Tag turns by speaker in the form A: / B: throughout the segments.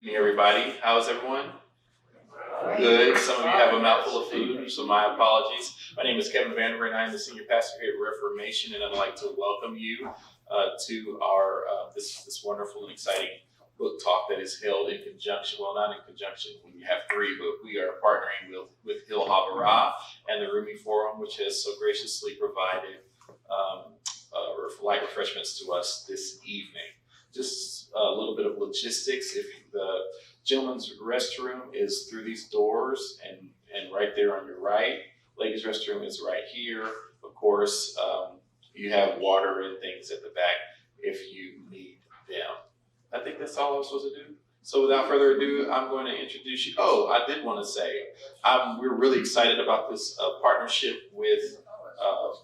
A: Hey everybody, how's everyone? Good. Some of you have a mouthful of food, so my apologies. My name is Kevin Vanderver, and I'm the senior pastor here at Reformation, and I'd like to welcome you to our this wonderful and exciting book talk that is held in conjunction. Well, not in conjunction. We have three, but we are partnering with Huda Abuarquob and the Rumi Forum, which has so graciously provided light refreshments to us this evening. Just a little bit of logistics. If the gentleman's restroom is through these doors and right there on your right. Ladies' restroom is right here. Of course, you have water and things at the back if you need them. I think that's all I'm supposed to do. So without further ado, I'm going to introduce you. Oh, I did want to say, we're really excited about this partnership with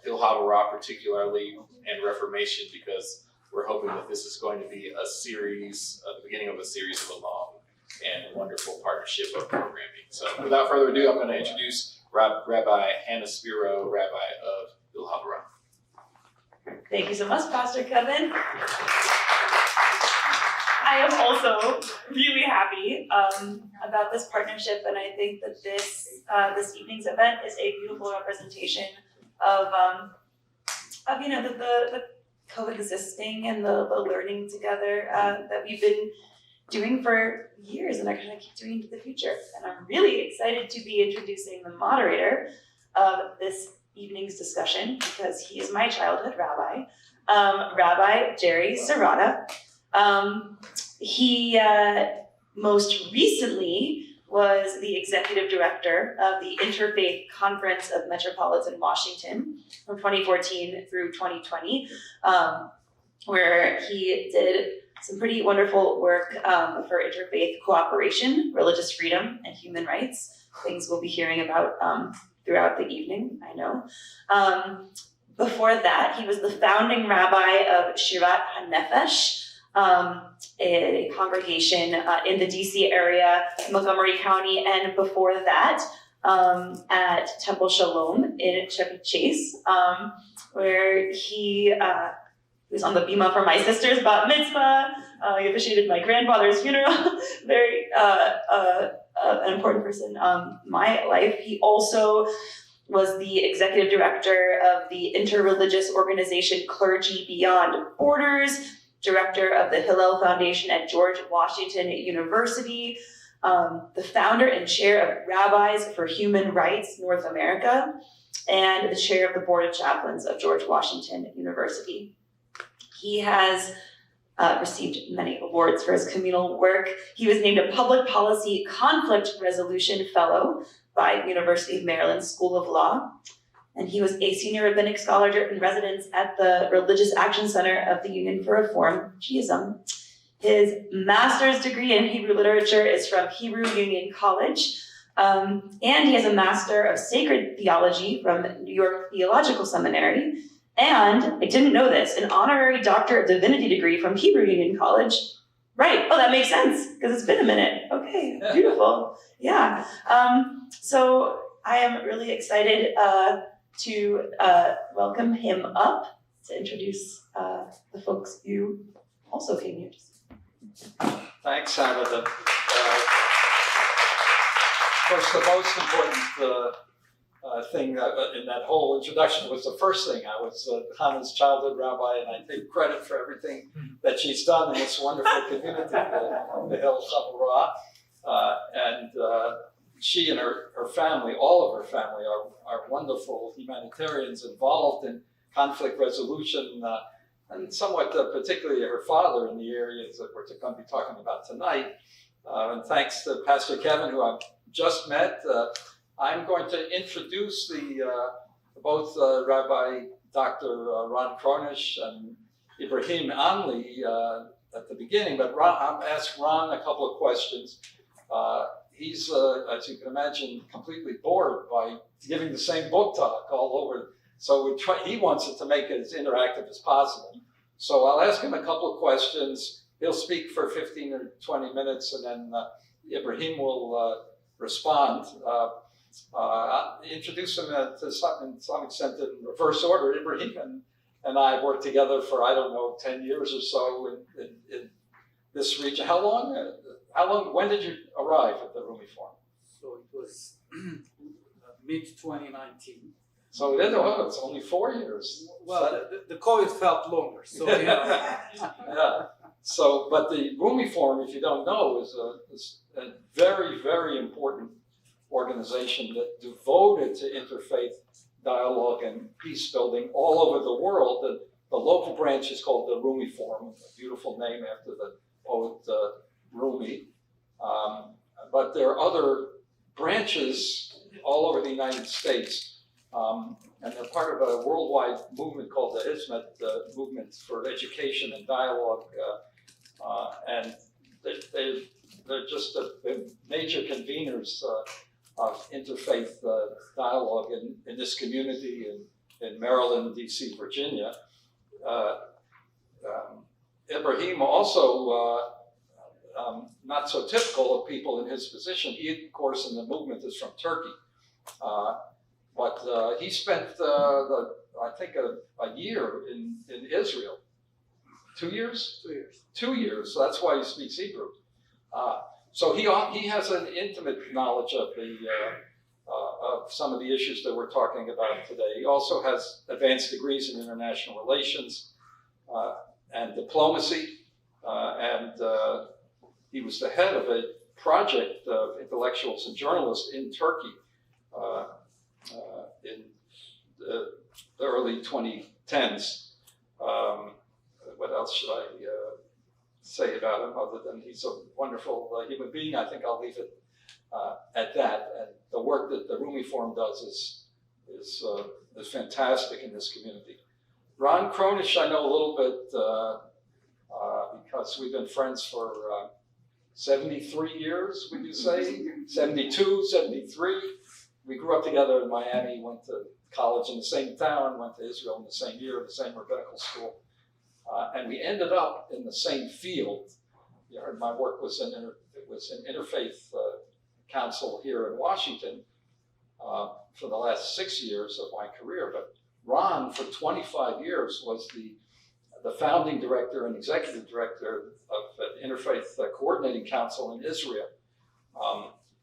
A: Huda Abuarquob particularly and Reformation, because we're hoping that this is going to be a series, the beginning of a series of a long and wonderful partnership of programming. So without further ado, I'm going to introduce Rabbi Hannah Spiro, Rabbi of Huda Abuarquob.
B: Thank you so much, Pastor Kevin. I am also really happy about this partnership, and I think that this evening's event is a beautiful representation of the coexisting and the learning together that we've been doing for years and are going to keep doing into the future. And I'm really excited to be introducing the moderator of this evening's discussion, because he is my childhood rabbi, Rabbi Jerry Serrata. He most recently was the executive director of the Interfaith Conference of Metropolitan Washington from 2014 through 2020, where he did some pretty wonderful work for interfaith cooperation, religious freedom, and human rights, things we'll be hearing about throughout the evening, I know. Before that, he was the founding rabbi of Shirat HaNefesh, a congregation in the DC area, Montgomery County, and before that, at Temple Shalom in Chevy Chase, where he was on the bima for my sister's bat mitzvah. He officiated my grandfather's funeral. Very an important person in my life. He also was the executive director of the interreligious organization Clergy Beyond Borders, director of the Hillel Foundation at George Washington University, the founder and chair of Rabbis for Human Rights North America, and the chair of the Board of Chaplains of George Washington University. He has received many awards for his communal work. He was named a Public Policy Conflict Resolution Fellow by the University of Maryland School of Law. And he was a senior rabbinic scholar in residence at the Religious Action Center of the Union for Reform, Judaism. His master's degree in Hebrew literature is from Hebrew Union College, and he has a Master of Sacred Theology from New York Theological Seminary, and, I didn't know this, an honorary Doctor of Divinity degree from Hebrew Union College. Right, oh, that makes sense, because it's been a minute. Okay, beautiful, yeah. So I am really excited to welcome him up to introduce the folks you also came here to see.
C: Thanks, Hannah. Of course, the most important thing in that whole introduction was the first thing. I was Hannah's childhood rabbi, and I take credit for everything that she's done in this wonderful community, the Huda Abuarquob. And she and her family, all of her family, are wonderful humanitarians involved in conflict resolution, and somewhat particularly her father in the areas that we're going to be talking about tonight. And thanks to Pastor Kevin, who I've just met, I'm going to introduce both Rabbi Dr. Ron Cornish and Ibrahim Anli at the beginning, but I'll ask Ron a couple of questions. He's, as you can imagine, completely bored by giving the same book talk all over. So he wants it to make it as interactive as possible. So I'll ask him a couple of questions. He'll speak for 15 or 20 minutes, and then Ibrahim will respond. I'll introduce him to some extent in reverse order. Ibrahim and I worked together for, 10 years or so in this region. How long? when did you arrive at the Rumi Forum?
D: So it was mid-2019.
C: So it's only 4 years.
D: Well, the COVID felt longer, so yeah.
C: Yeah. So, but the Rumi Forum, if you don't know, is a very, very important organization that devoted to interfaith dialogue and peace building all over the world. The local branch is called the Rumi Forum, a beautiful name after the poet Rumi. But there are other branches all over the United States, and they're part of a worldwide movement called the Hizmet, the Movement for Education and Dialogue, and they're just the major conveners of interfaith dialogue in this community in Maryland, DC, Virginia. Ibrahim also, not so typical of people in his position. He, of course, in the movement is from Turkey. But he spent, I think, a year in Israel. 2 years?
D: 2 years.
C: 2 years, so that's why he speaks Hebrew. So he has an intimate knowledge of of some of the issues that we're talking about today. He also has advanced degrees in international relations and diplomacy, and he was the head of a project of intellectuals and journalists in Turkey in the early 2010s. What else should I say about him other than he's a wonderful human being? I think I'll leave it at that. And the work that the Rumi Forum does is fantastic in this community. Ron Kronish, I know a little bit because we've been friends for 73 years, would you say? 72, 73. We grew up together in Miami, went to college in the same town, went to Israel in the same year, the same rabbinical school. And we ended up in the same field. You heard my work was in Interfaith Council here in Washington for the last 6 years of my career. But Ron, for 25 years, was the founding director and executive director of the Interfaith Coordinating Council in Israel.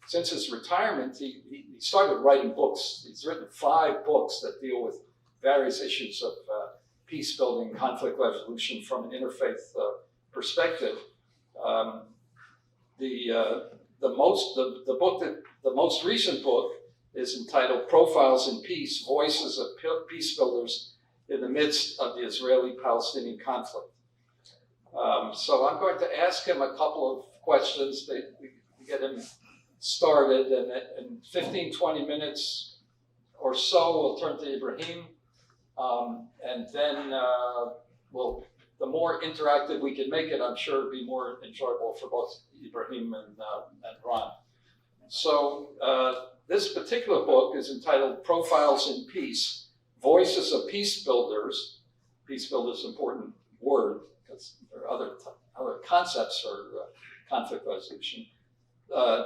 C: Since his retirement, he started writing books. He's written 5 books that deal with various issues of peace building, conflict resolution from an interfaith perspective. The most recent book is entitled "Profiles in Peace: Voices of Peace Builders in the Midst of the Israeli-Palestinian Conflict." So I'm going to ask him a couple of questions to get him started, and in 15, 20 minutes or so, we'll turn to Ibrahim. And then the more interactive we can make it, I'm sure it'll be more enjoyable for both Ibrahim and Ron. So this particular book is entitled "Profiles in Peace: Voices of Peace Builders." Peace builders is an important word because there are other concepts for conflict resolution.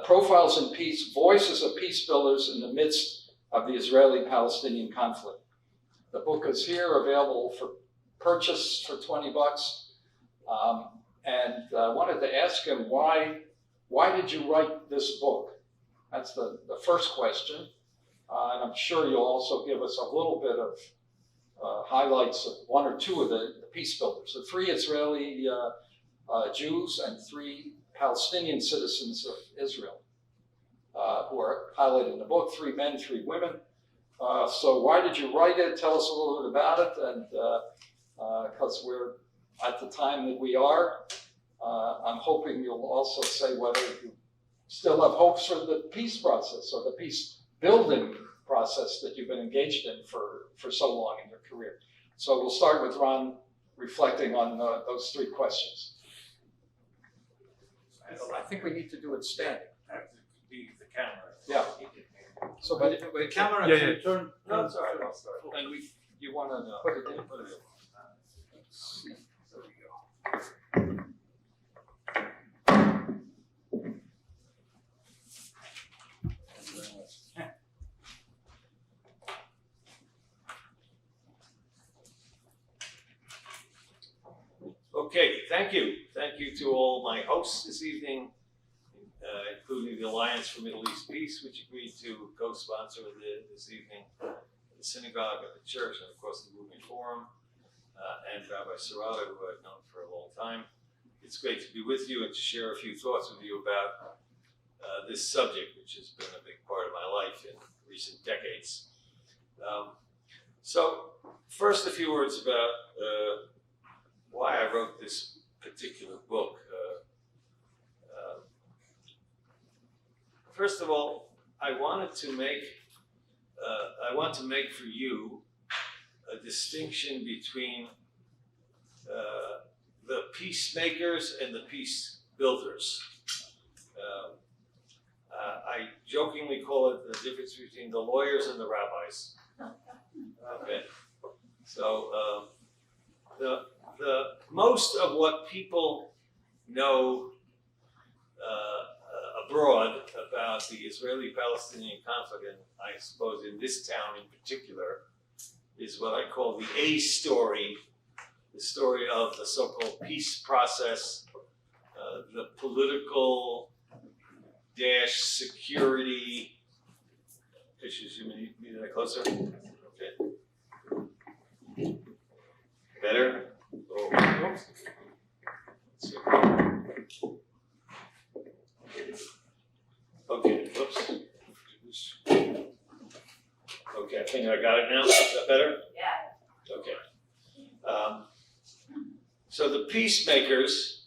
C: Profiles in Peace: Voices of Peace Builders in the Midst of the Israeli-Palestinian Conflict. The book is here, available for purchase for $20. And I wanted to ask him, why did you write this book? That's the first question. And I'm sure you'll also give us a little bit of highlights of 1 or 2 of the peace builders. The 3 Israeli Jews and 3 Palestinian citizens of Israel who are highlighted in the book, 3 men, 3 women. So why did you write it? Tell us a little bit about it. And because we're at the time that we are, I'm hoping you'll also say whether you still have hopes for the peace process or the peace building process that you've been engaged in for so long in your career. So we'll start with Ron reflecting on those 3 questions. I think we need to do it standing.
E: The camera.
C: Yeah. So, but
D: The camera
E: Yeah.
D: turn.
C: no, it's all right. I'll start. And you want to put it in? Put it in. Let's see. There we go.
E: Okay, thank you. Thank you to all my hosts this evening. including the Alliance for Middle East Peace, which agreed to co-sponsor this evening, the synagogue and the church, and of course the Rumi Forum, and Rabbi Sarada, who I've known for a long time. It's great to be with you and to share a few thoughts with you about this subject, which has been a big part of my life in recent decades. So, first a few words about why I wrote this particular book. First of all, I want to make for you a distinction between the peacemakers and the peace builders. I jokingly call it the difference between the lawyers and the rabbis. Okay, so the most of what people know abroad about the Israeli-Palestinian conflict, and I suppose in this town in particular, is what I call the A story, the story of the so-called peace process, the political security issues. You need that closer? Okay. Better? Oh, let's see. Okay, whoops. Okay, I think I got it now. Is that better?
B: Yeah.
E: Okay. So the peacemakers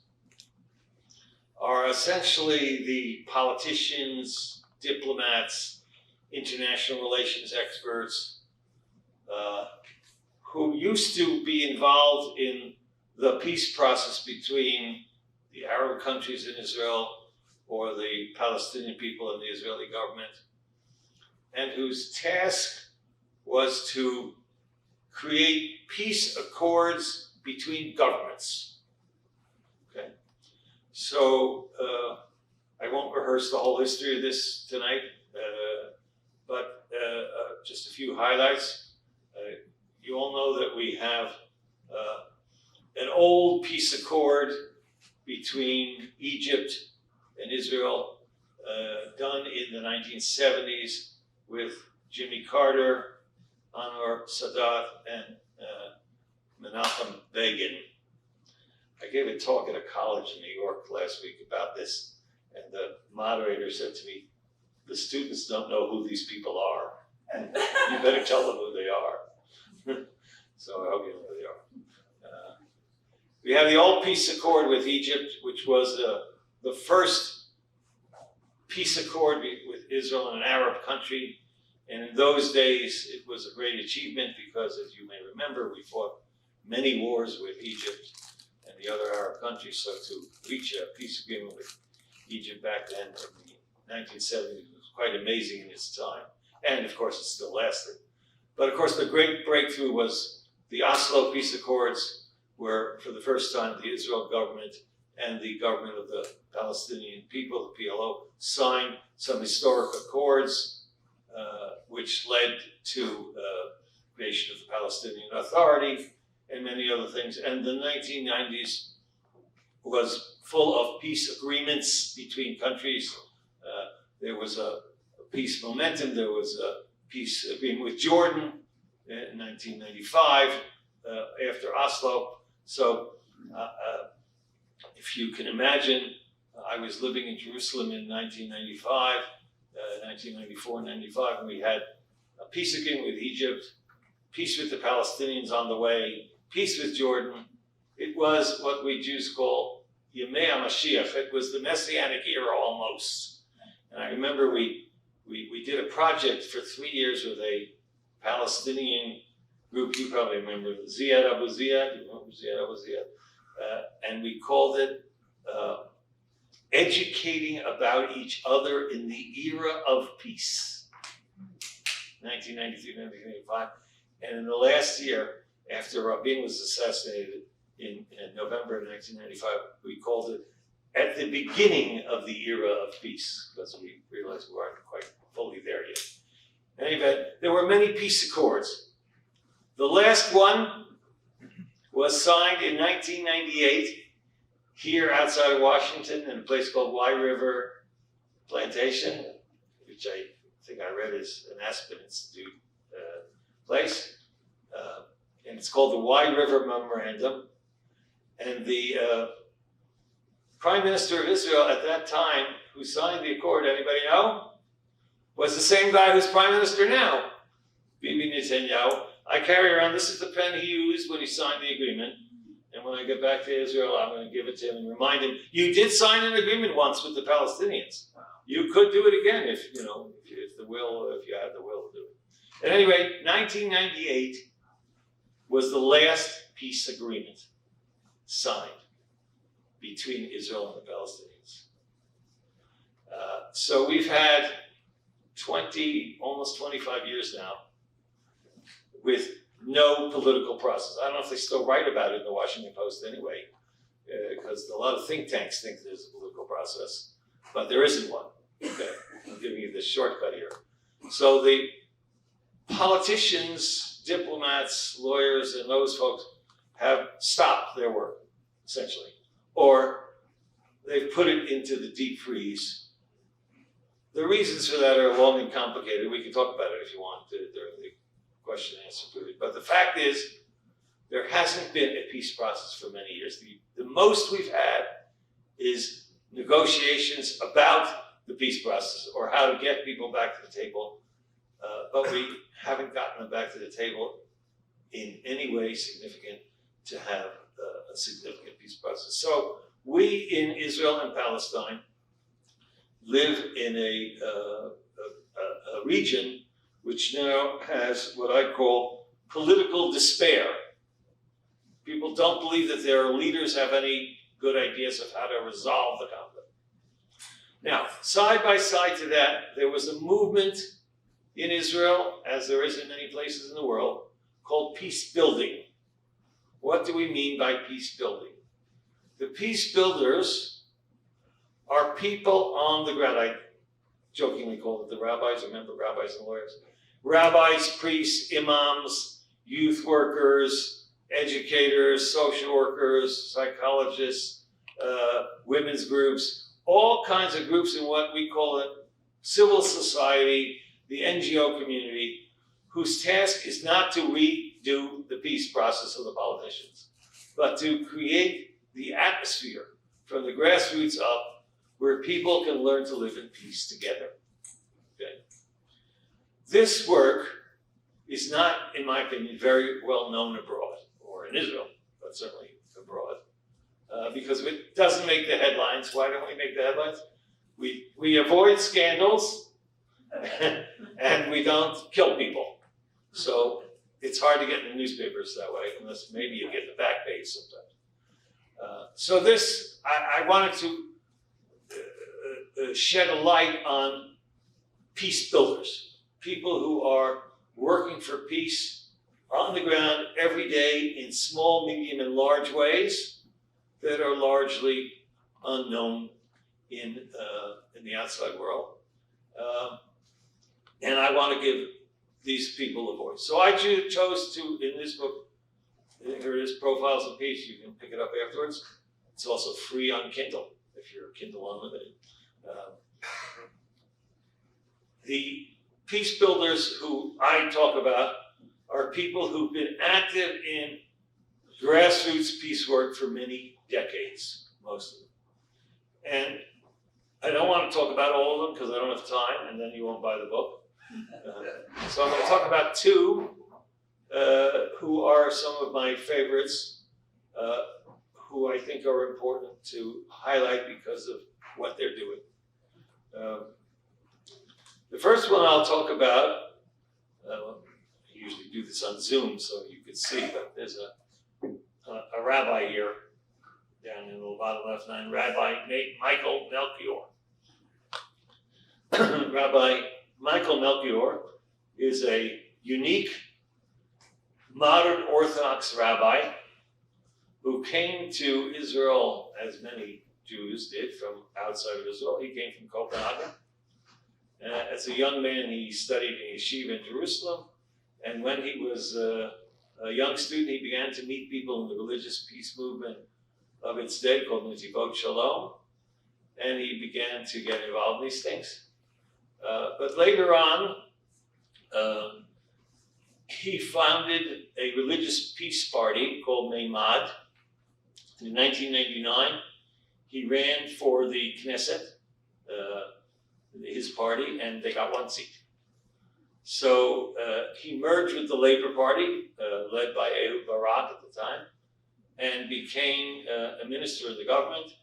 E: are essentially the politicians, diplomats, international relations experts who used to be involved in the peace process between the Arab countries in Israel or the Palestinian people and the Israeli government, and whose task was to create peace accords between governments. Okay, so I won't rehearse the whole history of this tonight, but just a few highlights. You all know that we have an old peace accord between Egypt and Israel done in the 1970s with Jimmy Carter, Anwar Sadat, and Menachem Begin. I gave a talk at a college in New York last week about this, and the moderator said to me, the students don't know who these people are. You better tell them who they are. So I hope you know who they are. We have the old peace accord with Egypt, which was the first peace accord with Israel and an Arab country. And in those days, it was a great achievement because, as you may remember, we fought many wars with Egypt and the other Arab countries. So to reach a peace agreement with Egypt back then in the 1970s was quite amazing in its time. And of course, it still lasted. But of course, the great breakthrough was the Oslo Peace Accords, where for the first time the Israel government and the government of the Palestinian people, the PLO, signed some historic accords, which led to creation of the Palestinian Authority and many other things. And the 1990s was full of peace agreements between countries. There was a peace momentum. There was a peace agreement with Jordan in 1995 after Oslo. So if you can imagine, I was living in Jerusalem in 1995, 1994, 95, and we had a peace agreement with Egypt, peace with the Palestinians on the way, peace with Jordan. It was what we Jews call Yemei HaMashiach. It was the Messianic era almost. And I remember we did a project for 3 years with a Palestinian group. You probably remember Ziad Abu Ziad. You remember Ziad Abu Ziad? And we called it Educating About Each Other in the Era of Peace. 1993, 1995. And in the last year, after Rabin was assassinated in November 1995, we called it At the Beginning of the Era of Peace, because we realized we weren't quite fully there yet. In any event, there were many peace accords. The last one was signed in 1998 here outside of Washington in a place called Wye River plantation, which I think I read is an Aspen Institute place. And it's called the Wye River Memorandum. And the Prime Minister of Israel at that time, who signed the accord, anybody know? Was the same guy who's Prime Minister now, Bibi Netanyahu. I carry around, this is the pen he used when he signed the agreement. And when I get back to Israel, I'm going to give it to him and remind him, you did sign an agreement once with the Palestinians. You could do it again if you had the will to do it. At any rate, 1998 was the last peace agreement signed between Israel and the Palestinians. So we've had almost 25 years now with no political process. I don't know if they still write about it in the Washington Post anyway, because a lot of think tanks think there's a political process, but there isn't one. Okay, I'm giving you the shortcut here. So the politicians, diplomats, lawyers, and those folks have stopped their work, essentially, or they've put it into the deep freeze. The reasons for that are long and complicated. We can talk about it if you want during the question and answer period. But the fact is, there hasn't been a peace process for many years. The most we've had is negotiations about the peace process or how to get people back to the table. But we haven't gotten them back to the table in any way significant to have a significant peace process. So we in Israel and Palestine live in a region which now has what I call political despair. People don't believe that their leaders have any good ideas of how to resolve the conflict. Now, side by side to that, there was a movement in Israel, as there is in many places in the world, called peace building. What do we mean by peace building? The peace builders are people on the ground. I jokingly call it the rabbis. Remember rabbis and lawyers? Rabbis, priests, imams, youth workers, educators, social workers, psychologists, women's groups, all kinds of groups in what we call it civil society, the NGO community, whose task is not to redo the peace process of the politicians, but to create the atmosphere from the grassroots up where people can learn to live in peace together. Okay. This work is not, in my opinion, very well known abroad, or in Israel, but certainly abroad, because it doesn't make the headlines. Why don't we make the headlines? We avoid scandals, and we don't kill people. So it's hard to get in the newspapers that way, unless maybe you get the back page sometimes. So this, I wanted to shed a light on peace builders, people who are working for peace on the ground every day in small, medium, and large ways that are largely unknown in the outside world. And I want to give these people a voice. So I chose to, in this book, here it is, Profiles of Peace. You can pick it up afterwards. It's also free on Kindle, if you're Kindle Unlimited. The peace builders who I talk about are people who've been active in grassroots peace work for many decades, most of them. And I don't want to talk about all of them because I don't have time, and then you won't buy the book. So I'm going to talk about two who are some of my favorites, who I think are important to highlight because of what they're doing. The first one I'll talk about, I usually do this on Zoom so you can see, but there's a rabbi here, down in the bottom left line, Rabbi Michael Melchior. Rabbi Michael Melchior is a unique, modern Orthodox rabbi who came to Israel, as many Jews did, from outside of Israel. He came from Copenhagen. As a young man, he studied in yeshiva in Jerusalem. And when he was a young student, he began to meet people in the religious peace movement of its day called Netivot Shalom. and he began to get involved in these things. But later on, he founded a religious peace party called Meimad. In 1999, he ran for the Knesset, his party, and they got 1 seat. So he merged with the Labour Party, led by Ehud Barak at the time, and became a minister of the government.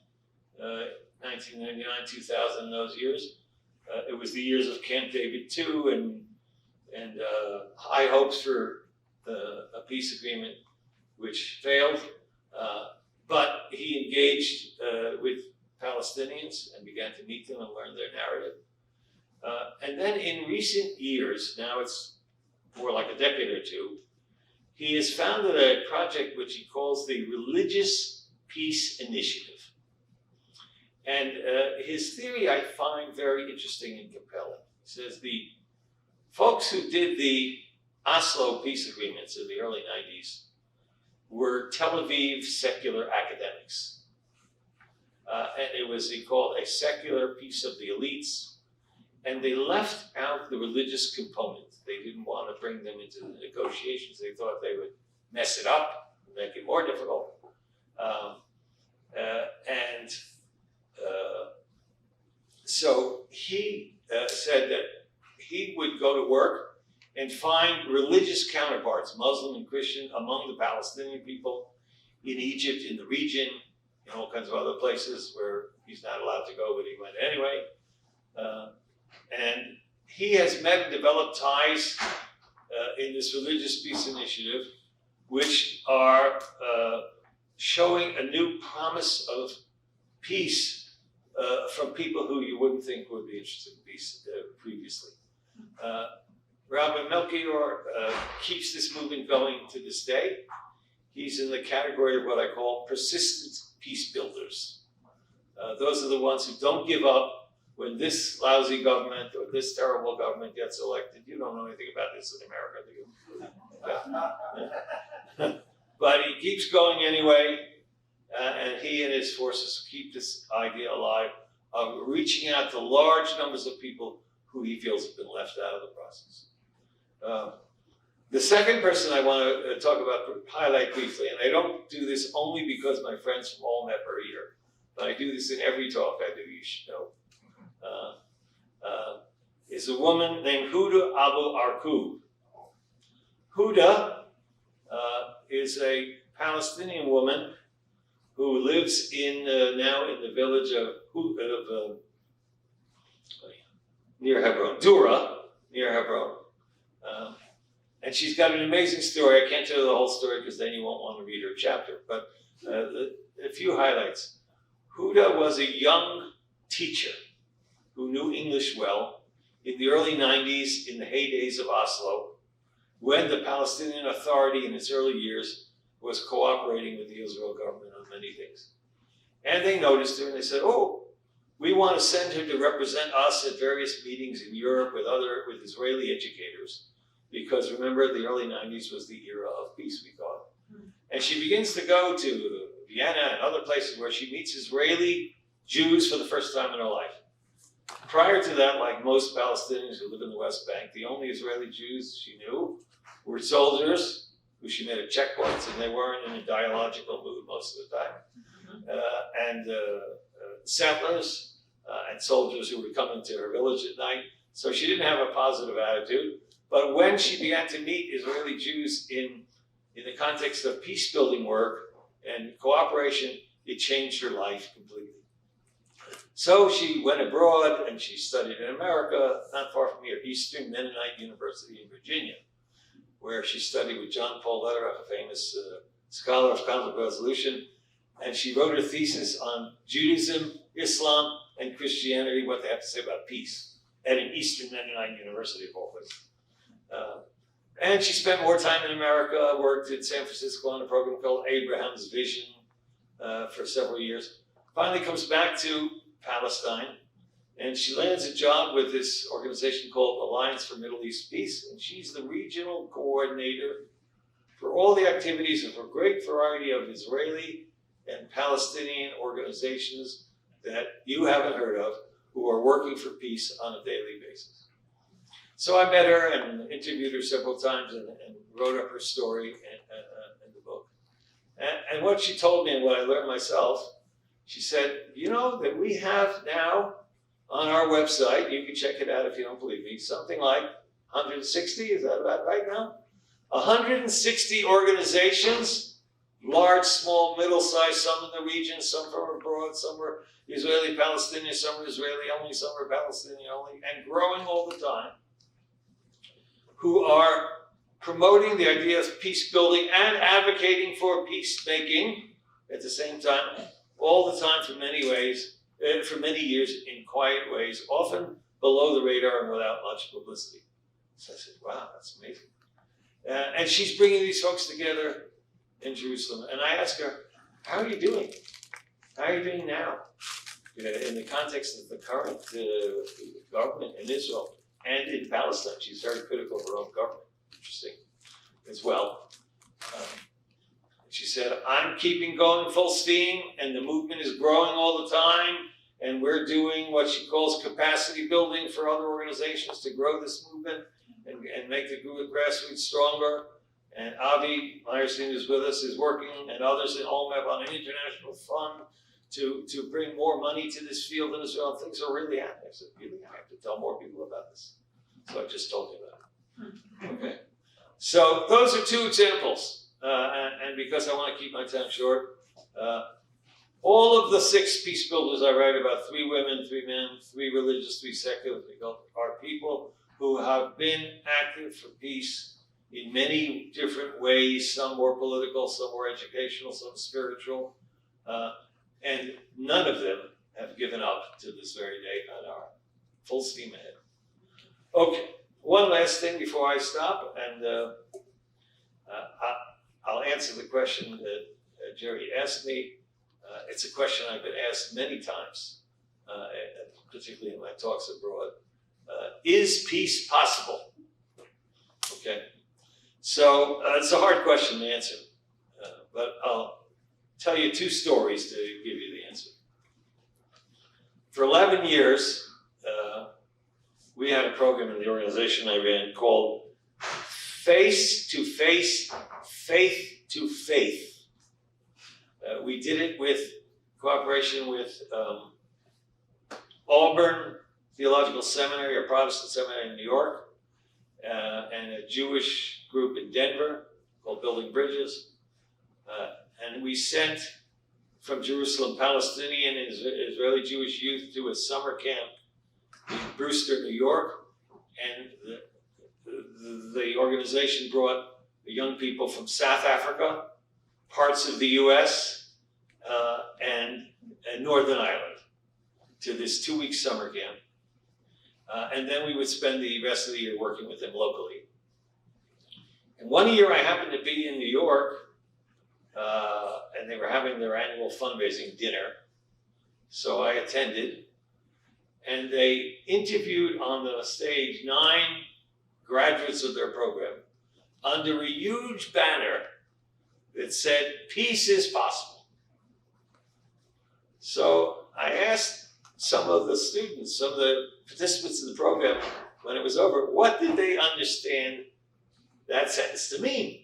E: 1999, 2000, those years. It was the years of Camp David II and high hopes for a peace agreement, which failed. But he engaged with Palestinians and began to meet them and learn their narrative. And then in recent years, now it's more like a decade or two, he has founded a project which he calls the Religious Peace Initiative. And his theory I find very interesting and compelling. He says the folks who did the Oslo peace agreements in the early 90s were Tel Aviv secular academics. And it was, he called, a secular peace of the elites. And they left out the religious component. They didn't want to bring them into the negotiations. They thought they would mess it up, make it more difficult. So he said that he would go to work and find religious counterparts, Muslim and Christian, among the Palestinian people in Egypt, in the region, in all kinds of other places where he's not allowed to go, but he went anyway. And he has met and developed ties in this religious peace initiative, which are showing a new promise of peace from people who you wouldn't think would be interested in peace previously. Rabbi Melchior keeps this movement going to this day. He's in the category of what I call persistent peacebuilders. Those are the ones who don't give up when this lousy government or this terrible government gets elected. You don't know anything about this in America, do you? But he keeps going anyway, and he and his forces keep this idea alive of reaching out to large numbers of people who he feels have been left out of the process. The second person I want to talk about, highlight briefly, and I don't do this only because my friends from Olmep are here, but I do this in every talk I do, you should know, is a woman named Huda Abuarquob. Huda is a Palestinian woman who lives now in the village of near Hebron, Dura, near Hebron. And she's got an amazing story. I can't tell you the whole story because then you won't want to read her chapter, but a few highlights. Huda was a young teacher who knew English well in the early 90s, in the heydays of Oslo, when the Palestinian Authority in its early years was cooperating with the Israel government on many things. And they noticed her and they said, oh, we want to send her to represent us at various meetings in Europe with Israeli educators. Because remember, the early 90s was the era of peace, we thought. And she begins to go to Vienna and other places where she meets Israeli Jews for the first time in her life. Prior to that, like most Palestinians who live in the West Bank, the only Israeli Jews she knew were soldiers who she met at checkpoints, and they weren't in a dialogical mood most of the time, and settlers and soldiers who would come into her village at night. So she didn't have a positive attitude. But when she began to meet Israeli Jews in the context of peace-building work and cooperation, it changed her life completely. So she went abroad and she studied in America, not far from here, Eastern Mennonite University in Virginia, where she studied with John Paul Lederach, a famous scholar of conflict resolution, and she wrote her thesis on Judaism, Islam, and Christianity, what they have to say about peace, at an Eastern Mennonite University of all places. And she spent more time in America, worked in San Francisco on a program called Abraham's Vision for several years. Finally comes back to Palestine, and she lands a job with this organization called Alliance for Middle East Peace, and she's the regional coordinator for all the activities of a great variety of Israeli and Palestinian organizations that you haven't heard of who are working for peace on a daily basis. So I met her and interviewed her several times and wrote up her story in the book. And what she told me and what I learned myself, she said, you know, that we have now on our website, you can check it out if you don't believe me, something like 160, is that about right now? 160 organizations, large, small, middle-sized, some in the region, some from abroad, some were Israeli-Palestinian, some were Israeli only, some were Palestinian only, and growing all the time, who are promoting the idea of peace building and advocating for peacemaking at the same time, all the time for many years in quiet ways, often below the radar and without much publicity. So I said, wow, that's amazing. And she's bringing these folks together in Jerusalem. And I asked her, how are you doing? How are you doing now? In the context of the current government in Israel and in Palestine. She's very critical of her own government. Interesting as well. She said, I'm keeping going full steam, and the movement is growing all the time, and we're doing what she calls capacity building for other organizations to grow this movement and make the grassroots stronger. And Avi Meyerstein is with us, is working, and others in OMEP on an international fund to bring more money to this field in Israel. Things are really happening. I said, really? I have to tell more people about this. So I just told you that. Okay. So those are two examples. And because I want to keep my time short, all of the 6 peace builders I write about, 3 women, 3 men, 3 religious, 3 secular, are people who have been active for peace in many different ways, some more political, some more educational, some spiritual, and none of them have given up to this very day and are full steam ahead. Okay, one last thing before I stop, and I'll answer the question that Jerry asked me. It's a question I've been asked many times, particularly in my talks abroad. Is peace possible? Okay, so it's a hard question to answer, but I'll tell you 2 stories to give you the answer. For 11 years, we had a program in the organization I ran called Face to Face, Faith to Faith. We did it with cooperation with Auburn Theological Seminary, a Protestant seminary in New York, and a Jewish group in Denver called Building Bridges. And we sent from Jerusalem Palestinian and Israeli Jewish youth to a summer camp in Brewster, New York. And the organization brought young people from South Africa, parts of the US, and Northern Ireland to this 2-week summer camp. And then we would spend the rest of the year working with them locally. And one year I happened to be in New York, and they were having their annual fundraising dinner. So I attended, and they interviewed on the stage 9 graduates of their program under a huge banner that said, peace is possible. So I asked some of the students, some of the participants in the program, when it was over, what did they understand that sentence to mean?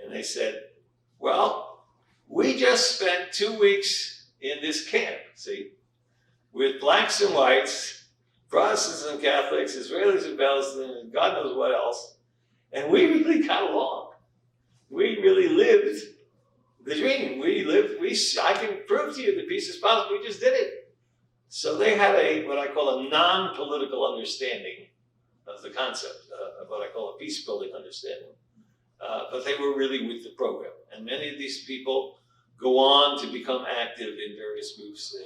E: And they said, well, we just spent 2 weeks in this camp, see, with blacks and whites, Protestants and Catholics, Israelis and Palestinians, and God knows what else, and we really got along. We really lived the dream. I can prove to you that peace is possible. We just did it. So they had what I call a non-political understanding of the concept, of what I call a peace-building understanding. But they were really with the program. And many of these people go on to become active in various groups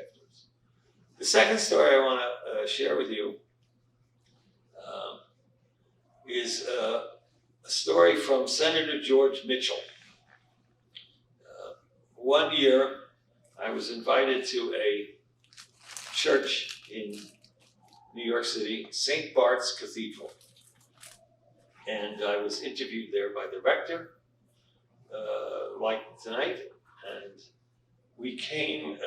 E: afterwards. The second story I want to share with you is a story from Senator George Mitchell. One year, I was invited to a church in New York City, St. Bart's Cathedral. And I was interviewed there by the rector, like tonight, and we came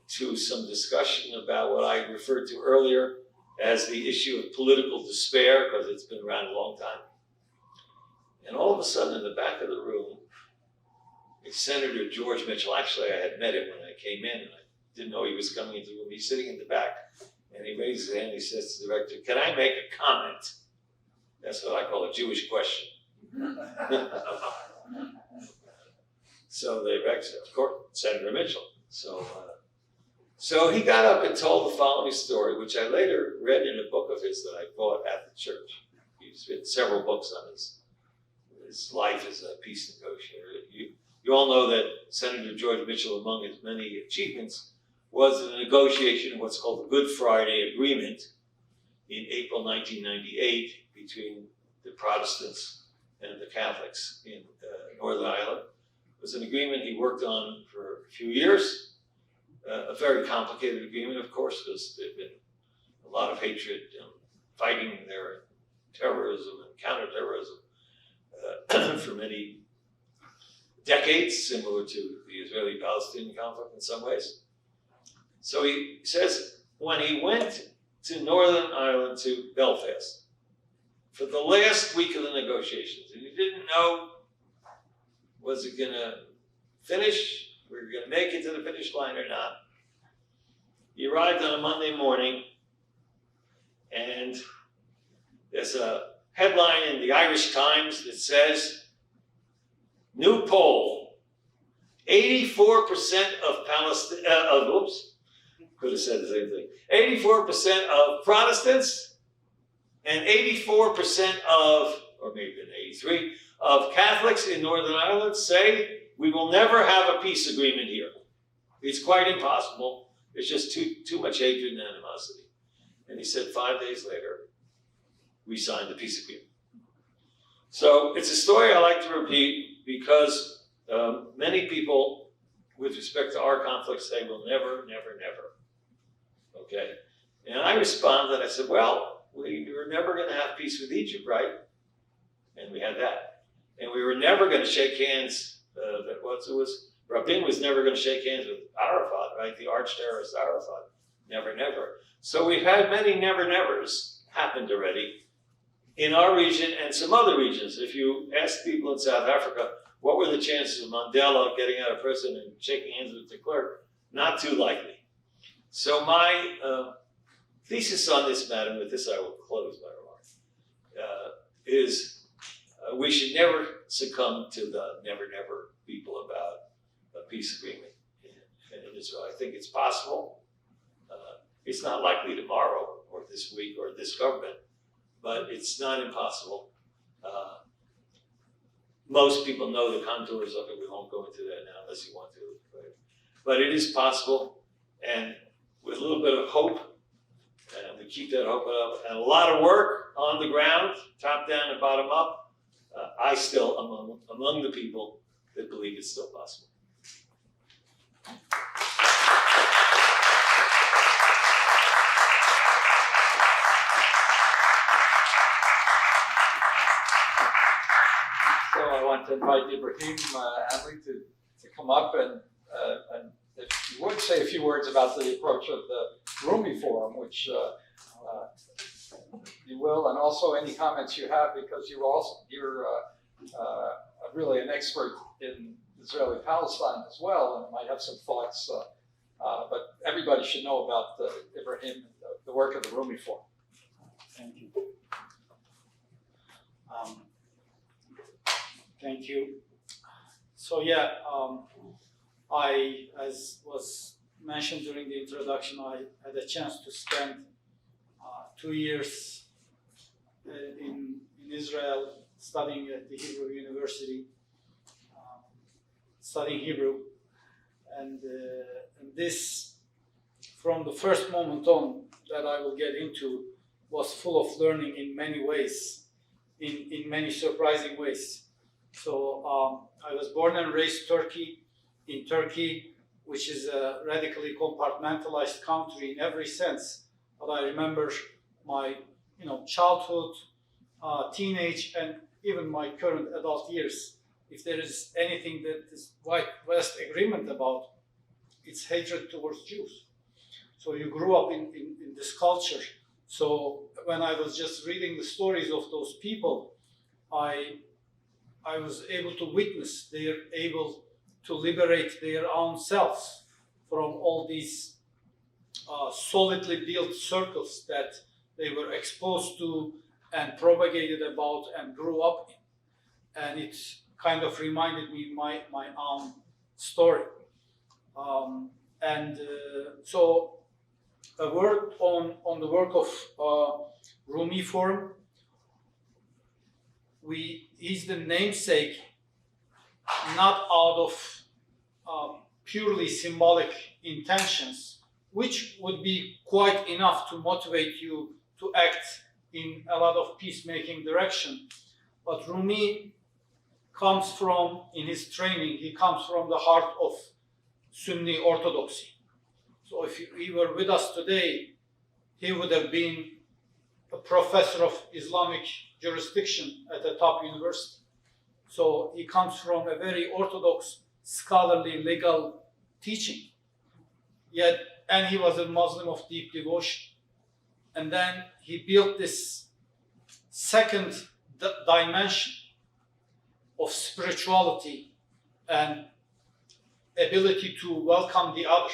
E: to some discussion about what I referred to earlier as the issue of political despair, because it's been around a long time. And all of a sudden, in the back of the room, Senator George Mitchell, actually I had met him when I came in, and I didn't know he was coming into the room. He's sitting in the back, and he raises his hand, and he says to the director, "Can I make a comment?" That's what I call a Jewish question. So the director said, "Of course, Senator Mitchell." So he got up and told the following story, which I later read in a book of his that I bought at the church. He's written several books on his life as a peace negotiator. You all know that Senator George Mitchell, among his many achievements, was the negotiation of what's called the Good Friday Agreement in April 1998 between the Protestants and the Catholics in Northern Ireland. It was an agreement he worked on for a few years. A very complicated agreement, of course, because there'd been a lot of hatred, fighting there, terrorism and counterterrorism for many decades, similar to the Israeli-Palestinian conflict in some ways. So he says when he went to Northern Ireland, to Belfast, for the last week of the negotiations, and he didn't know, was it going to finish? We were going to make it to the finish line or not. He arrived on a Monday morning, and there's a headline in the Irish Times that says, new poll, 84% of could have said the same thing, 84% of Protestants and 84% of, or maybe an 83, of Catholics in Northern Ireland say we will never have a peace agreement here. It's quite impossible. There's just too much hatred and animosity. And he said 5 days later, we signed the peace agreement. So it's a story I like to repeat because many people, with respect to our conflict, say we'll never, never, never. Okay? And I responded, I said, well, we were never going to have peace with Egypt, right? And we had that. And we were never going to shake hands. Rabin was never going to shake hands with Arafat, right? The arch terrorist Arafat. Never, never. So we've had many never, nevers happened already in our region and some other regions. If you ask people in South Africa, what were the chances of Mandela getting out of prison and shaking hands with de Klerk? Not too likely. So my thesis on this matter, and with this I will close my remarks, is we should never succumb to the never, never people about a peace agreement in Israel. I think it's possible. It's not likely tomorrow or this week or this government, but it's not impossible. Most people know the contours of it. We won't go into that now unless you want to. But it is possible, and with a little bit of hope, and we keep that hope up, and a lot of work on the ground, top down and bottom up, I still am among the people that believe it's still possible.
C: So I want to invite Ibrahim Adley to come up and if you would say a few words about the approach of the Rumi Forum, which you will, and also any comments you have, because you're really an expert in Israeli-Palestine as well, and might have some thoughts. But everybody should know about Ibrahim and the work of the Rumi Forum.
F: Thank you. Thank you. So as was mentioned during the introduction, I had a chance to spend 2 years in Israel studying at the Hebrew University, studying Hebrew, and this, from the first moment on that I will get into, was full of learning in many ways, in many surprising ways. So I was born and raised in Turkey, which is a radically compartmentalized country in every sense. But I remember my childhood, teenage, and even my current adult years if there is anything that is West agreement about, it's hatred towards Jews. So you grew up in this culture. So when I was just reading the stories of those people, I was able to witness they're able to liberate their own selves from all these solidly built circles that they were exposed to and propagated about and grew up in. And it kind of reminded me my own story. So a word on the work of Rumi Forum. He's the namesake not out of purely symbolic intentions, which would be quite enough to motivate you to act in a lot of peacemaking direction. But Rumi comes from, in his training, he comes from the heart of Sunni orthodoxy. So if he were with us today, he would have been a professor of Islamic jurisdiction at a top university. So he comes from a very orthodox, scholarly, legal teaching. And he was a Muslim of deep devotion. And then he built this second dimension of spirituality and ability to welcome the other.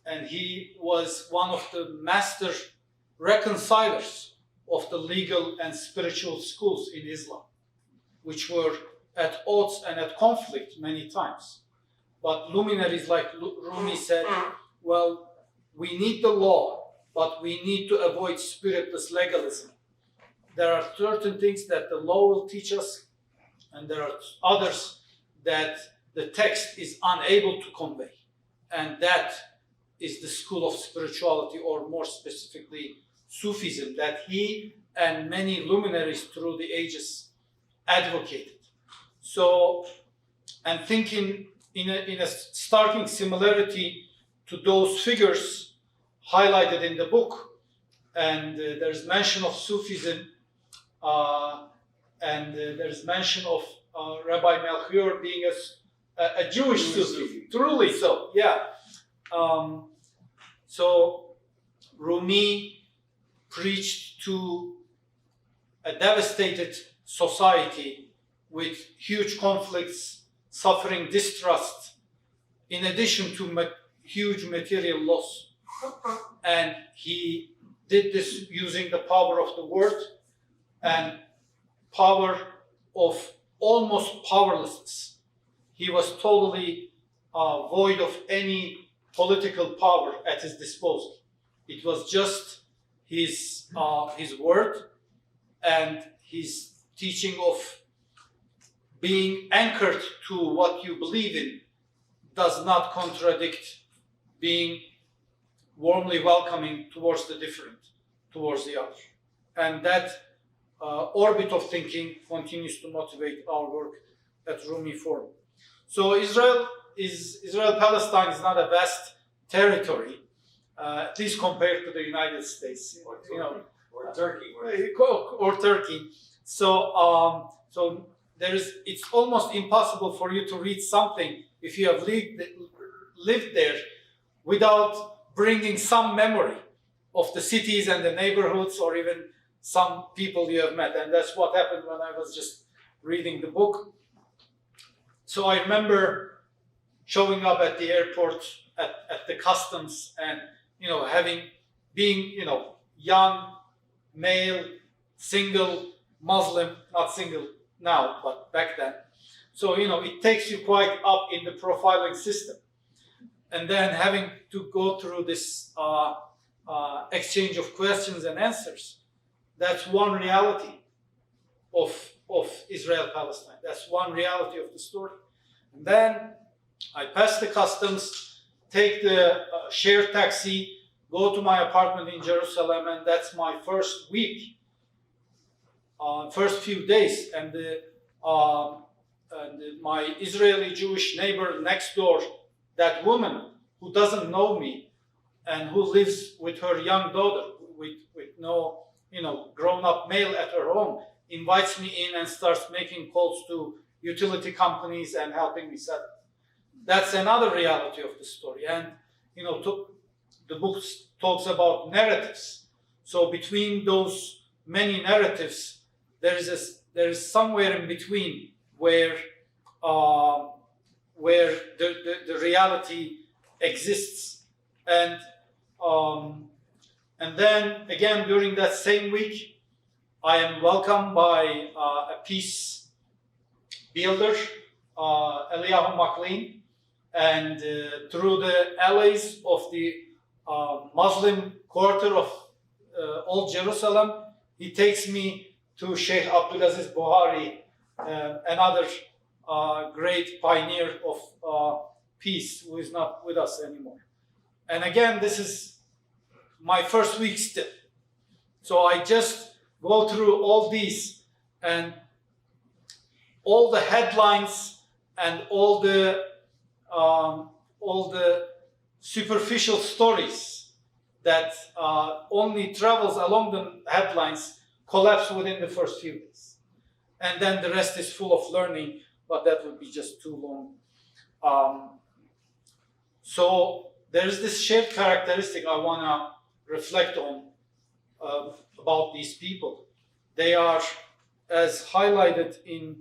F: And he was one of the master reconcilers of the legal and spiritual schools in Islam, which were at odds and at conflict many times. But luminaries like Rumi said, well, we need the law, but we need to avoid spiritless legalism. There are certain things that the law will teach us, and there are others that the text is unable to convey. And that is the school of spirituality, or more specifically, Sufism, that he and many luminaries through the ages advocated. So, and thinking in a starking similarity to those figures highlighted in the book, and there's mention of Sufism, and there's mention of Rabbi Melchior being a Jewish Sufi, truly so, yeah. So Rumi preached to a devastated society with huge conflicts, suffering, distrust, in addition to huge material loss. And he did this using the power of the word and power of almost powerlessness. He was totally void of any political power at his disposal. It was just his word and his teaching of being anchored to what you believe in does not contradict being warmly welcoming towards the different, towards the other. And that orbit of thinking continues to motivate our work at Rumi Forum. So Israel-Palestine is not a vast territory, at least compared to the United States,
E: Or
F: Turkey.
E: Turkey.
F: Or Turkey. So it's almost impossible for you to read something if you have lived there without bringing some memory of the cities and the neighborhoods, or even some people you have met. And that's what happened when I was just reading the book. So I remember showing up at the airport, at the customs, and being young, male, single, Muslim, not single now, but back then. So it takes you quite up in the profiling system. And then having to go through this exchange of questions and answers, that's one reality of Israel-Palestine. That's one reality of the story. And then I pass the customs, take the shared taxi, go to my apartment in Jerusalem, and that's my first week, first few days. And my Israeli Jewish neighbor next door, that woman who doesn't know me and who lives with her young daughter, with no grown-up male at her home, invites me in and starts making calls to utility companies and helping me set up. That's another reality of the story. And the book talks about narratives. So between those many narratives, there is somewhere in between where the reality exists. And then again, during that same week, I am welcomed by a peace builder, Eliyahu McLean, and through the alleys of the Muslim quarter of Old Jerusalem, he takes me to Sheikh Abdulaziz Buhari, another great pioneer of peace, who is not with us anymore. And again, this is my first week still. So I just go through all these, and all the headlines and all the superficial stories that only travels along the headlines collapse within the first few days. And then the rest is full of learning, but that would be just too long. So there's this shared characteristic I want to reflect on about these people. They are, as highlighted in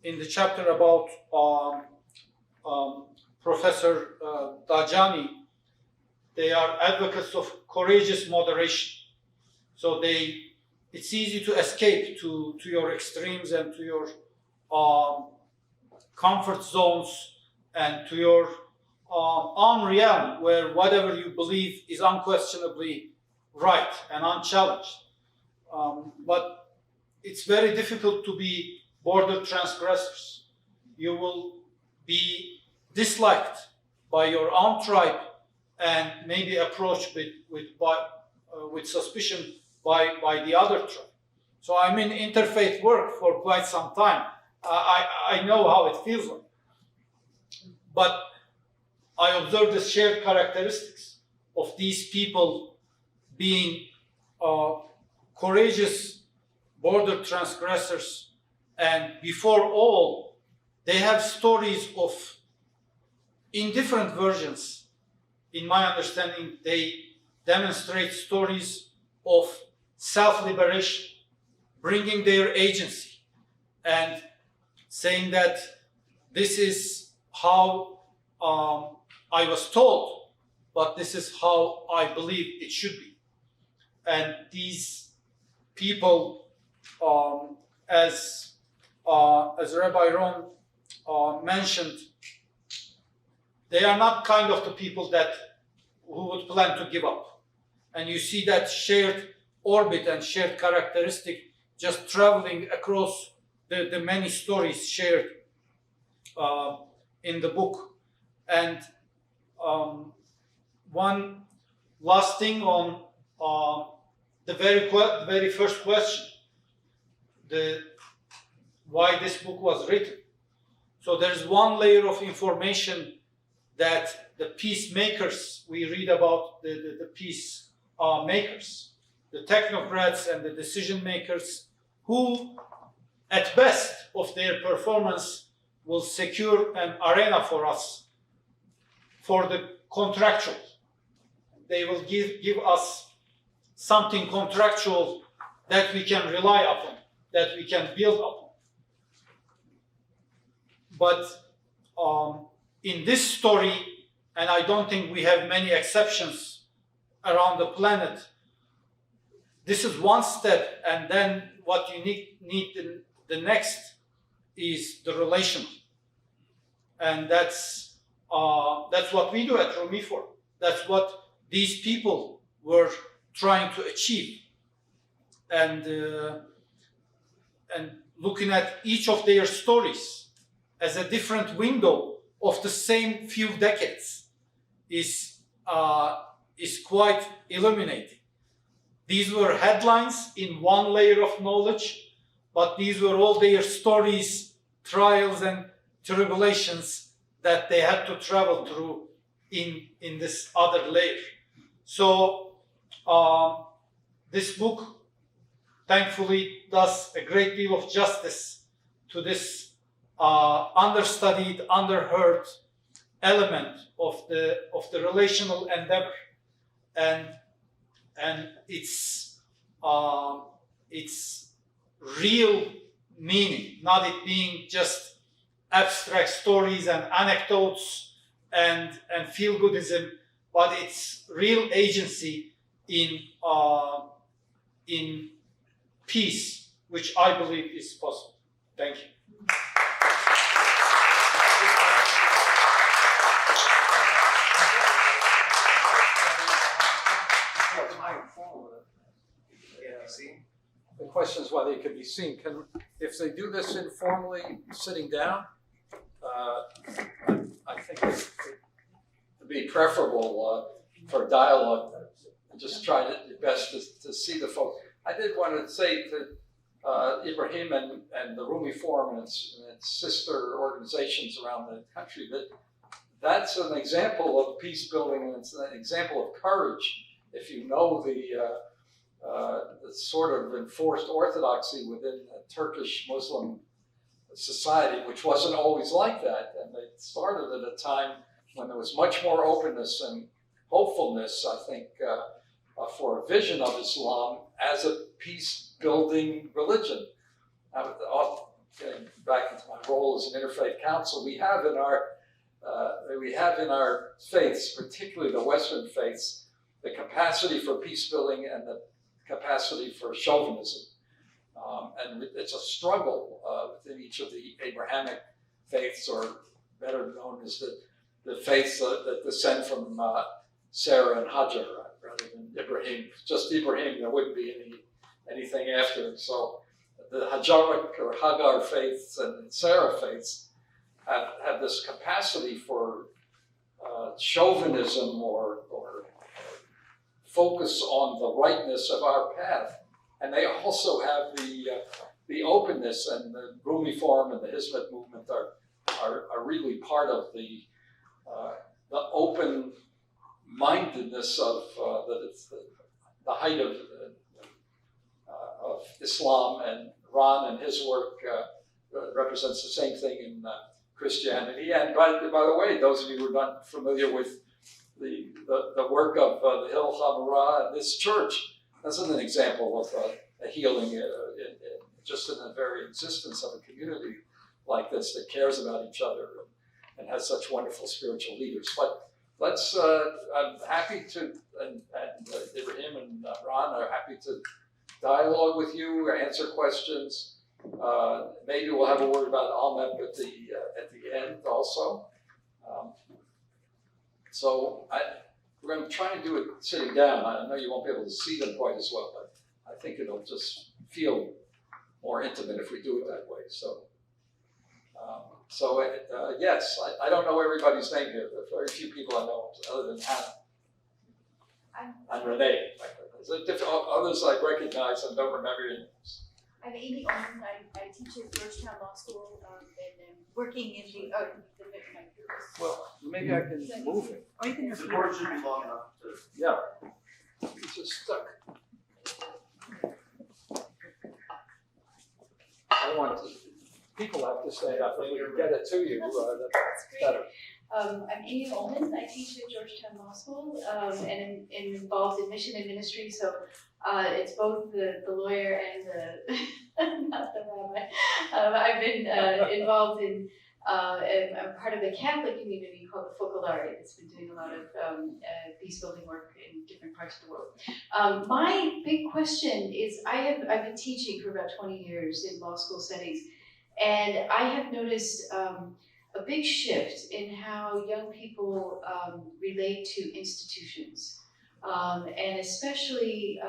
F: the chapter about Professor Dajani, they are advocates of courageous moderation. So it's easy to escape to your extremes and to your comfort zones and to your own realm, where whatever you believe is unquestionably right and unchallenged. But it's very difficult to be border transgressors. You will be disliked by your own tribe and maybe approached with suspicion by the other tribe. So I'm in interfaith work for quite some time. I know how it feels like. But I observe the shared characteristics of these people being courageous border transgressors, and before all, they have stories of, in different versions, in my understanding, they demonstrate stories of self-liberation, bringing their agency, and saying that this is how I was told, but this is how I believe it should be. And these people, as Rabbi Ron mentioned, they are not kind of the people who would plan to give up. And you see that shared orbit and shared characteristic just traveling across the many stories shared in the book. And one last thing on the very first question, why this book was written. So there's one layer of information that the peacemakers, we read about the peace makers, the technocrats and the decision makers, who at best of their performance will secure an arena for us for the contractual. They will give us something contractual that we can rely upon, that we can build upon. But in this story, and I don't think we have many exceptions around the planet, this is one step, and then what you need the next is the relational. And that's what we do at Rumi for. That's what these people were trying to achieve. And looking at each of their stories as a different window of the same few decades is quite illuminating. These were headlines in one layer of knowledge, but these were all their stories, trials, and tribulations that they had to travel through in this other layer. So this book, thankfully, does a great deal of justice to this understudied, underheard element of the relational endeavor, and its real meaning, not it being just abstract stories and anecdotes and feel-goodism, but its real agency in peace, which I believe is possible. Thank you.
C: The question is whether it can be seen. If they do this informally, sitting down, I think it would be preferable for dialogue. Just try your best to see the folks. I did want to say to Ibrahim and the Rumi Forum and its sister organizations around the country that that's an example of peace building, and it's an example of courage. If you know the sort of enforced orthodoxy within the Turkish Muslim society, which wasn't always like that, and they started at a time when there was much more openness and hopefulness, I think, for a vision of Islam as a peace-building religion. Getting back into my role as an interfaith council, we have in our faiths, particularly the Western faiths, the capacity for peace-building and the capacity for chauvinism. And it's a struggle within each of the Abrahamic faiths, or better known as the faiths that descend from Sarah and Hajar, rather than Ibrahim. Just Ibrahim, there wouldn't be anything after. So the Hajaric or Hagar faiths and Sarah faiths have this capacity for chauvinism or focus on the rightness of our path. And they also have the openness, and the Rumi Forum and the Hizmet movement are really part of the open-mindedness of the height of Islam, and Ron and his work represents the same thing in Christianity. And by the way, those of you who are not familiar with the work of the Hill Hamara and this church, that's an example of a healing just in the very existence of a community like this that cares about each other and has such wonderful spiritual leaders. But let's, I'm happy to, and Ibrahim and Ron are happy to dialogue with you or answer questions. Maybe we'll have a word about Ahmed at the end also. So we're going to try and do it sitting down. I know you won't be able to see them quite as well, but I think it'll just feel more intimate if we do it that way. So, yes, I don't know everybody's name here. There are very few people I know other than Hannah. I'm Renee. Others I recognize and don't remember your names.
G: I'm Amy Owen. I teach at Georgetown Law School and I'm working in the
C: Well, maybe I can move it.
G: or you can
H: The board should be long enough to.
C: Yeah. It's just stuck. I want to, people have to stand up and we can get it to you. That's better.
G: I'm Amy Ullman. I teach at Georgetown Law School and I'm involved in mission and ministry. So it's both the lawyer and the not the rabbi. I've been involved in. I'm part of a Catholic community called the Focolare. It's been doing a lot of peace building work in different parts of the world. My big question is, I've been teaching for about 20 years in law school settings, and I have noticed a big shift in how young people relate to institutions, and especially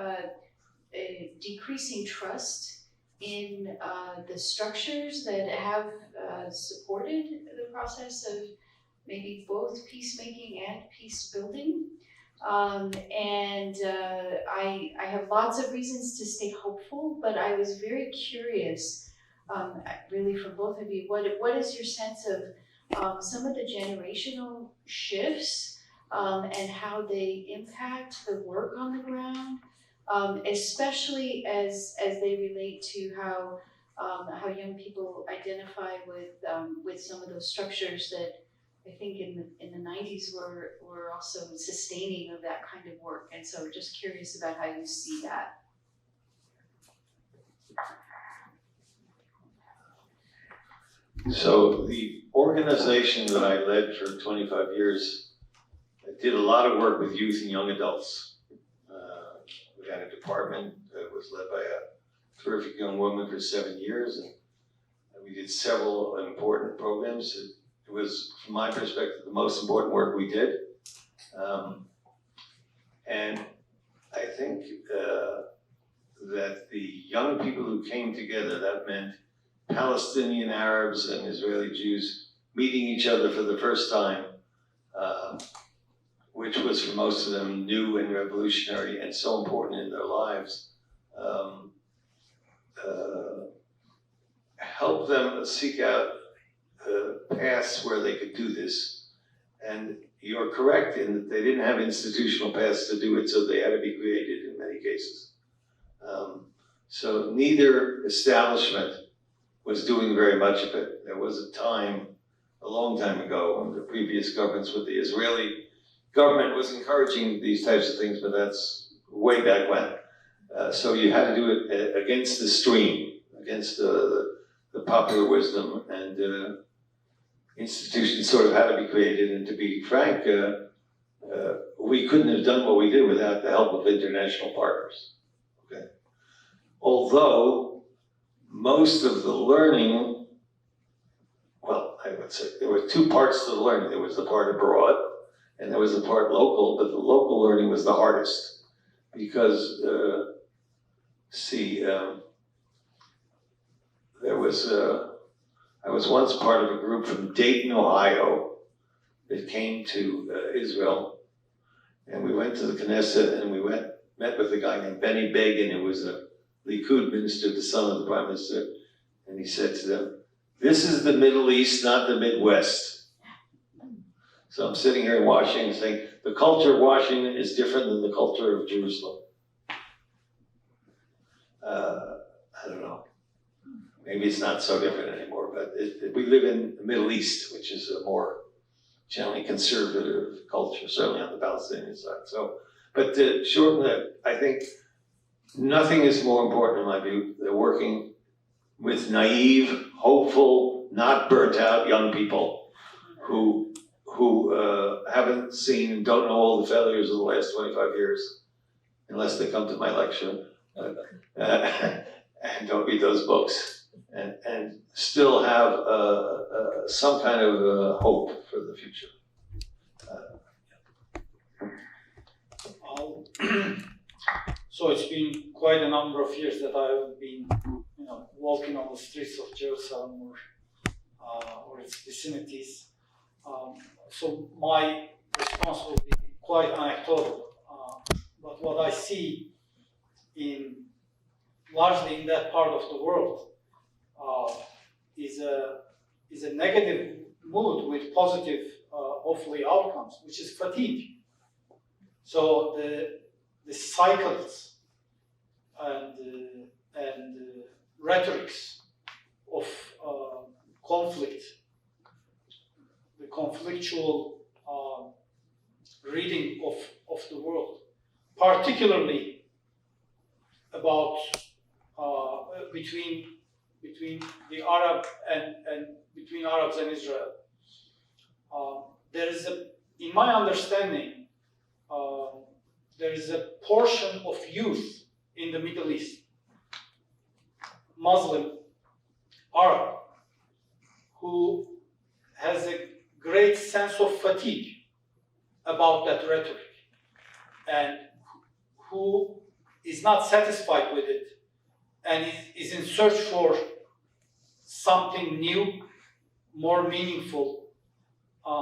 G: decreasing trust in the structures that have supported the process of maybe both peacemaking and peace building. I have lots of reasons to stay hopeful, but I was very curious, really from both of you, what is your sense of some of the generational shifts and how they impact the work on the ground? Especially as they relate to how how young people identify with some of those structures that I think in the 90s were also sustaining of that kind of work. And so just curious about how you see that.
E: So the organization that I led for 25 years did a lot of work with youth and young adults. We had a department that was led by a terrific young woman for 7 years, and we did several important programs. It was, from my perspective, the most important work we did. And I think that the young people who came together, that meant Palestinian Arabs and Israeli Jews meeting each other for the first time, which was for most of them new and revolutionary and so important in their lives, helped them seek out paths where they could do this. And you're correct in that they didn't have institutional paths to do it, so they had to be created in many cases. So neither establishment was doing very much of it. There was a time, a long time ago, when the previous governments with the Israeli government was encouraging these types of things, but that's way back when. So you had to do it against the stream, against the popular wisdom, and institutions sort of had to be created. And to be frank, we couldn't have done what we did without the help of international partners. Okay. Although most of the learning, well, I would say there were two parts to the learning. There was the part abroad, and there was the part local, but the local learning was the hardest. Because, I was once part of a group from Dayton, Ohio, that came to Israel, and we went to the Knesset, and we met with a guy named Benny Begin, who was a Likud minister, the son of the prime minister, and he said to them, "This is the Middle East, not the Midwest." So I'm sitting here in Washington saying, the culture of Washington is different than the culture of Jerusalem. I don't know. Maybe it's not so different anymore, but we live in the Middle East, which is a more generally conservative culture, certainly on the Palestinian side. So, but to shorten it, I think nothing is more important in my view than working with naive, hopeful, not burnt out young people who haven't seen and don't know all the failures of the last 25 years, unless they come to my lecture, and don't read those books, and still have some kind of hope for the future.
F: So it's been quite a number of years that I've been, walking on the streets of Jerusalem or its vicinities. So my response will be quite anecdotal. But what I see largely in that part of the world is a negative mood with positive, hopefully, outcomes, which is fatigue. So the cycles and rhetorics of conflict, the conflictual reading of the world, particularly about between the Arab and between Arabs and Israel. There is in my understanding, there is a portion of youth in the Middle East, Muslim, Arab, who has a great sense of fatigue about that rhetoric, and who is not satisfied with it, and is in search for something new, more meaningful,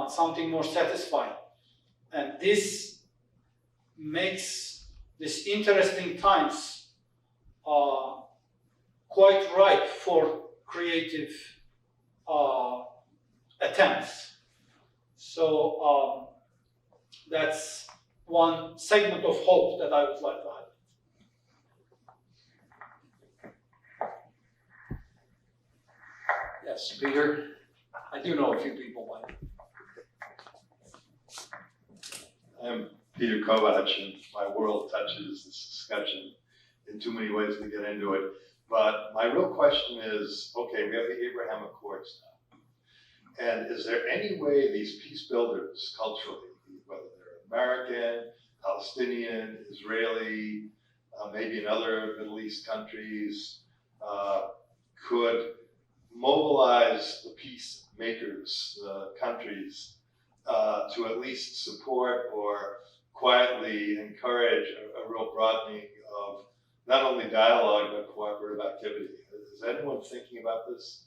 F: something more satisfying. And this makes these interesting times quite ripe for creative attempts. So that's one segment of hope that I would like to highlight.
C: Yes, Peter. I do know a few people like.
I: I'm Peter Kovac, and my world touches this discussion in too many ways to get into it. But my real question is, okay, we have the Abraham Accords now. And is there any way these peace builders culturally, whether they're American, Palestinian, Israeli, maybe in other Middle East countries, could mobilize the peacemakers, the countries, to at least support or quietly encourage a real broadening of not only dialogue but cooperative activity? Is anyone thinking about this?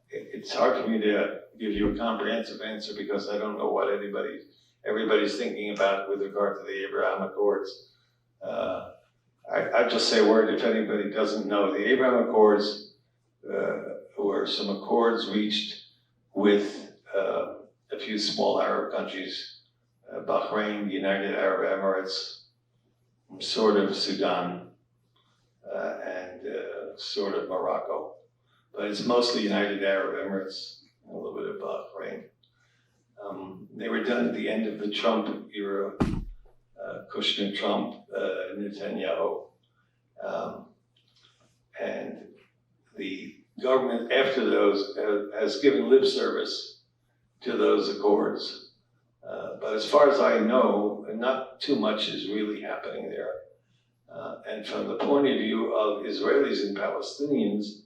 E: It's hard for me to give you a comprehensive answer because I don't know what everybody's thinking about with regard to the Abraham Accords. I'd just say a word if anybody doesn't know. The Abraham Accords were some accords reached with a few small Arab countries, Bahrain, the United Arab Emirates, sort of Sudan, and sort of Morocco. But it's mostly United Arab Emirates, a little bit of Bahrain. They were done at the end of the Trump era, Kushner, Trump, Netanyahu. And the government after those has given lip service to those accords. But as far as I know, not too much is really happening there. And from the point of view of Israelis and Palestinians,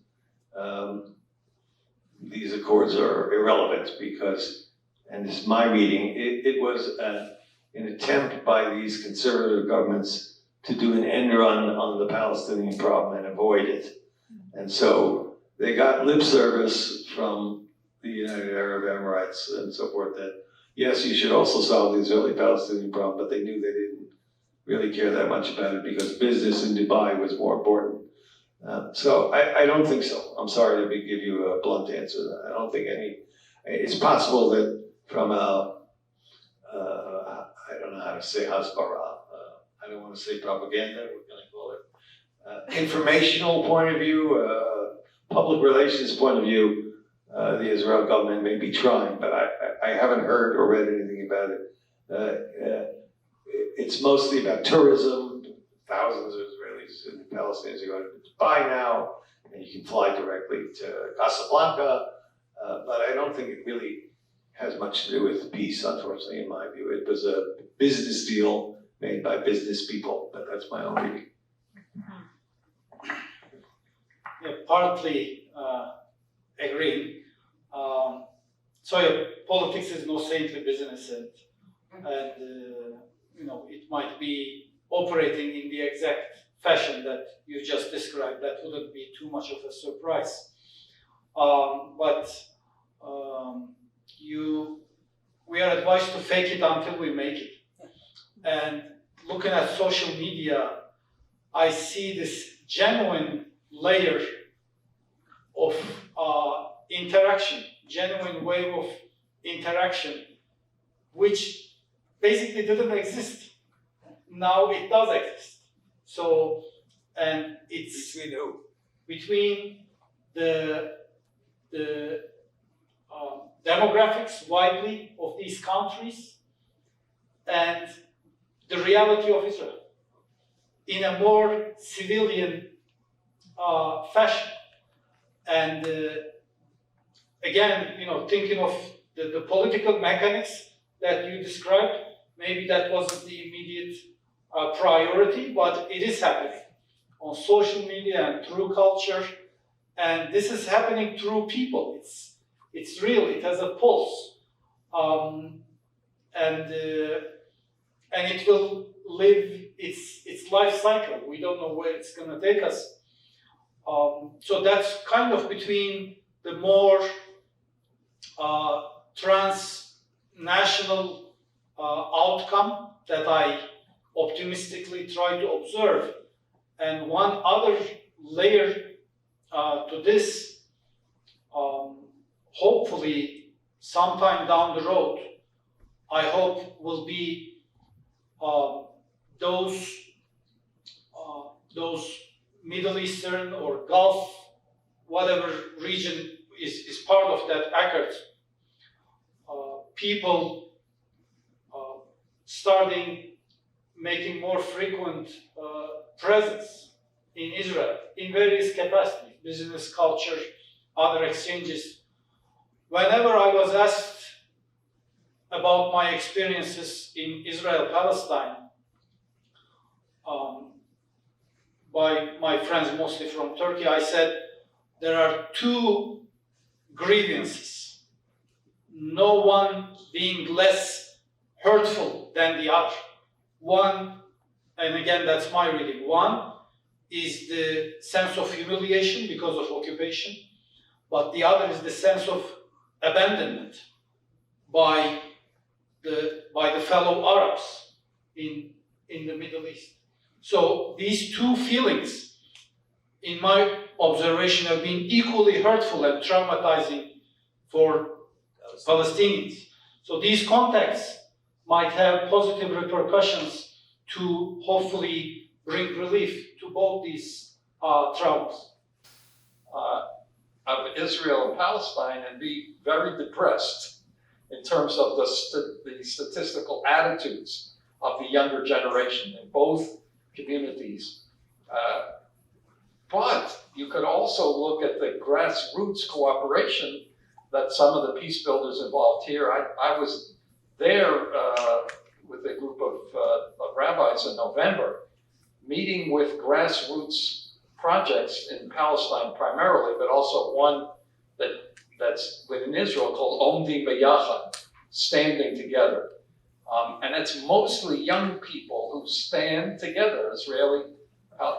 E: these accords are irrelevant because, and this is my reading, it was an attempt by these conservative governments to do an end run on the Palestinian problem and avoid it. And so they got lip service from the United Arab Emirates and so forth that, yes, you should also solve the Israeli-Palestinian problem, but they knew they didn't really care that much about it because business in Dubai was more important. So I don't think so. I'm sorry to give you a blunt answer. I don't think it's possible that from a, I don't know how to say hasbara, I don't want to say propaganda, we're going to call it, informational point of view, public relations point of view, the Israel government may be trying, but I haven't heard or read anything about it. It's mostly about tourism. Thousands of Israelis and Palestinians are going to Dubai now, and you can fly directly to Casablanca, but I don't think it really has much to do with peace, unfortunately, in my view. It was a business deal made by business people, but that's my own reading.
F: Yeah, partly agreeing. So yeah, politics is no saintly business, and you know, it might be operating in the exact fashion that you just described. That wouldn't be too much of a surprise. We are advised to fake it until we make it. And looking at social media, I see this genuine layer of interaction, genuine wave of interaction, which basically didn't exist. Now it does exist. So, and it's between the demographics widely of these countries and the reality of Israel in a more civilian fashion. And again, you know, thinking of the political mechanics that you described, maybe that wasn't the immediate priority, but it is happening on social media and through culture, and this is happening through people. It's real. It has a pulse, and it will live its life cycle. We don't know where it's going to take us. So that's kind of between the more transnational outcome that I optimistically try to observe. And one other layer to this, hopefully sometime down the road, I hope will be those Middle Eastern or Gulf, whatever region is part of that accord, people starting making more frequent presence in Israel in various capacities, business, culture, other exchanges. Whenever I was asked about my experiences in Israel-Palestine by my friends mostly from Turkey, I said there are two grievances, no one being less hurtful than the other. One, and again that's my reading, one is the sense of humiliation because of occupation, but the other is the sense of abandonment by the fellow Arabs in the Middle East. So these two feelings, in my observation, have been equally hurtful and traumatizing for Palestinians. So these contacts might have positive repercussions to hopefully bring relief to both these traumas.
C: Of Israel and Palestine and be very depressed in terms of the statistical attitudes of the younger generation in both communities. But you could also look at the grassroots cooperation that some of the peace builders involved here. I was there with a group of rabbis in November, meeting with grassroots projects in Palestine primarily, but also one that's within Israel called Omdim B'Yachad, standing together. And it's mostly young people who stand together,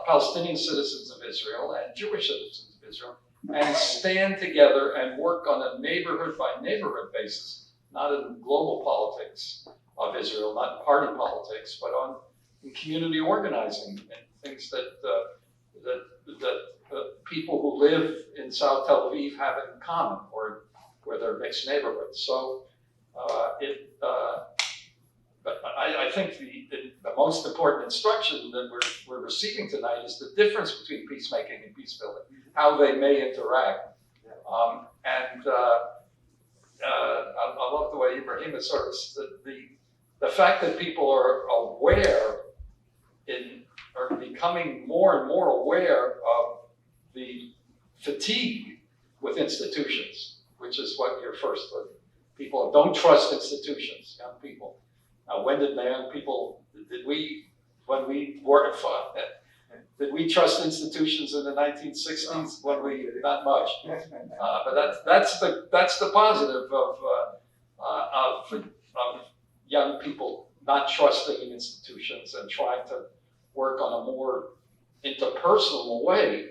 C: Palestinian citizens of Israel and Jewish citizens of Israel, and stand together and work on a neighborhood by neighborhood basis, not in global politics of Israel, not party politics, but in community organizing and things that people who live in South Tel Aviv have in common, or where they're mixed neighborhoods. So but I think the most important instruction that we're receiving tonight is the difference between peacemaking and peace building, how they may interact. I love the way Ibrahim is sort of the fact that people are aware are becoming more and more aware of the fatigue with institutions, which is what your first people don't trust institutions, young people. Now, when did the young people, did we trust institutions in the 1960s? When we, not much. But that's the positive of young people not trusting in institutions and trying to work on a more interpersonal way.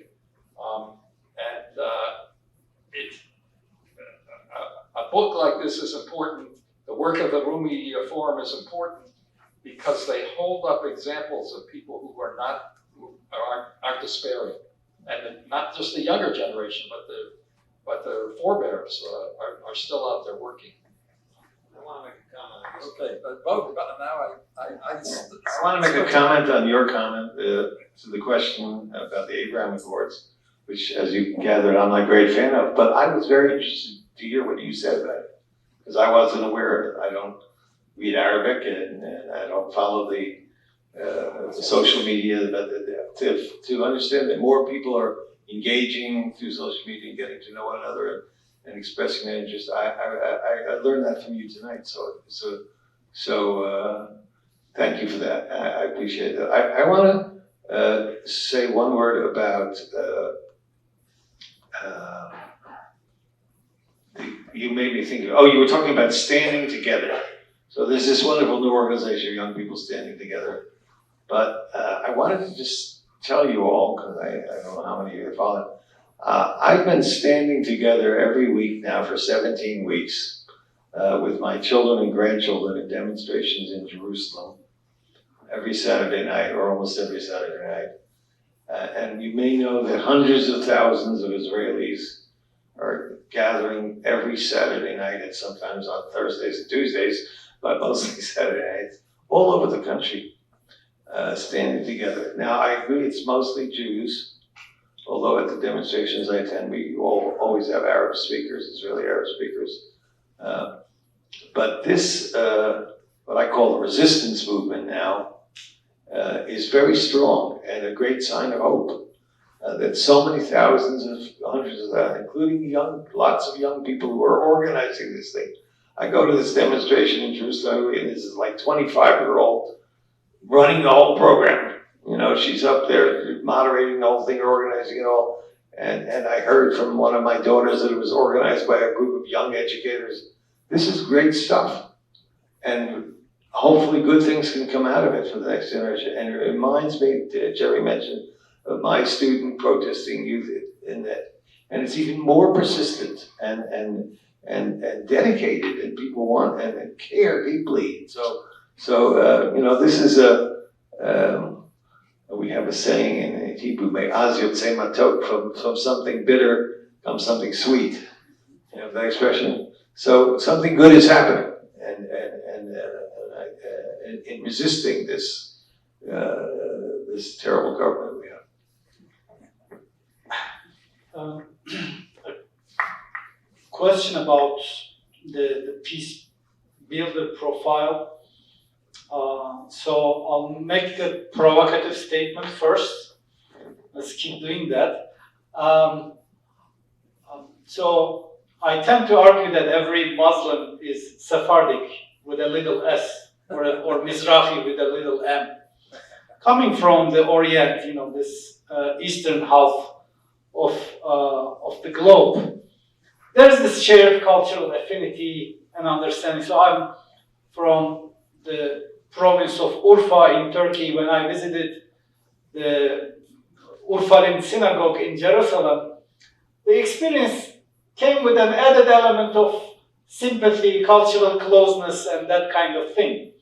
C: A book like this is important. The work of the Rumi Forum is important because they hold up examples of people who aren't despairing, and not just the younger generation, but their forebears are still out there working.
E: I want to make a comment.
C: Okay, but both. But now
I: I want to make a comment on your comment to the question about the Abraham Accords, which, as you gathered, I'm not a great fan of. But I was very interested to hear what you said about it, because I wasn't aware of it. I don't read Arabic and I don't follow the social media, but to understand that more people are engaging through social media and getting to know one another and expressing their interest. I learned that from you tonight. So thank you for that. I appreciate that. I want to say one word about. You made me think. You were talking about standing together. So there's this wonderful new organization of young people standing together. But I wanted to just tell you all, because I don't know how many of you are following. I've been standing together every week now for 17 weeks with my children and grandchildren in demonstrations in Jerusalem every Saturday night, or almost every Saturday night. And you may know that hundreds of thousands of Israelis are gathering every Saturday night, and sometimes on Thursdays and Tuesdays, but mostly Saturday nights, all over the country.
E: standing together. Now, I agree it's mostly Jews, although at the demonstrations I attend, we always have Arab speakers, Israeli Arab speakers. But this, what I call the resistance movement now, is very strong and a great sign of hope. That so many thousands of hundreds of thousands, including lots of young people who are organizing this thing. I go to this demonstration in Jerusalem, and this is like 25-year-old running the whole program. You know, she's up there moderating the whole thing, organizing it all. And I heard from one of my daughters that it was organized by a group of young educators. This is great stuff. And hopefully good things can come out of it for the next generation. And it reminds me, Jerry mentioned, of my student protesting youth in that. And it's even more persistent and dedicated, and people want and care deeply. So you know, this is we have a saying in Hebrew, "Me'az yotzei matok," from something bitter comes something sweet. You know that expression. So something good is happening, and in resisting this this terrible government we have.
F: Question about the peace builder profile. So I'll make a provocative statement first. Let's keep doing that. So I tend to argue that every Muslim is Sephardic with a little s, or Mizrahi with a little m. Coming from the Orient, you know, this eastern half of the globe, there's this shared cultural affinity and understanding. So I'm from the province of Urfa in Turkey. When I visited the Urfalim synagogue in Jerusalem, the experience came with an added element of sympathy, cultural closeness, and that kind of thing.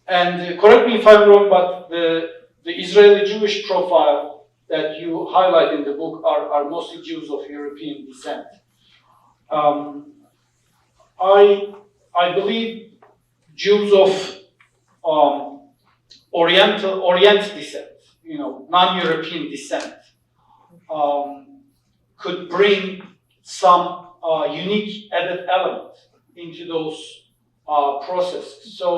F: And correct me if I'm wrong, but the Israeli Jewish profile that you highlight in the book are mostly Jews of European descent. I believe Jews of Orient descent, you know, non-European descent, could bring some unique added element into those processes. So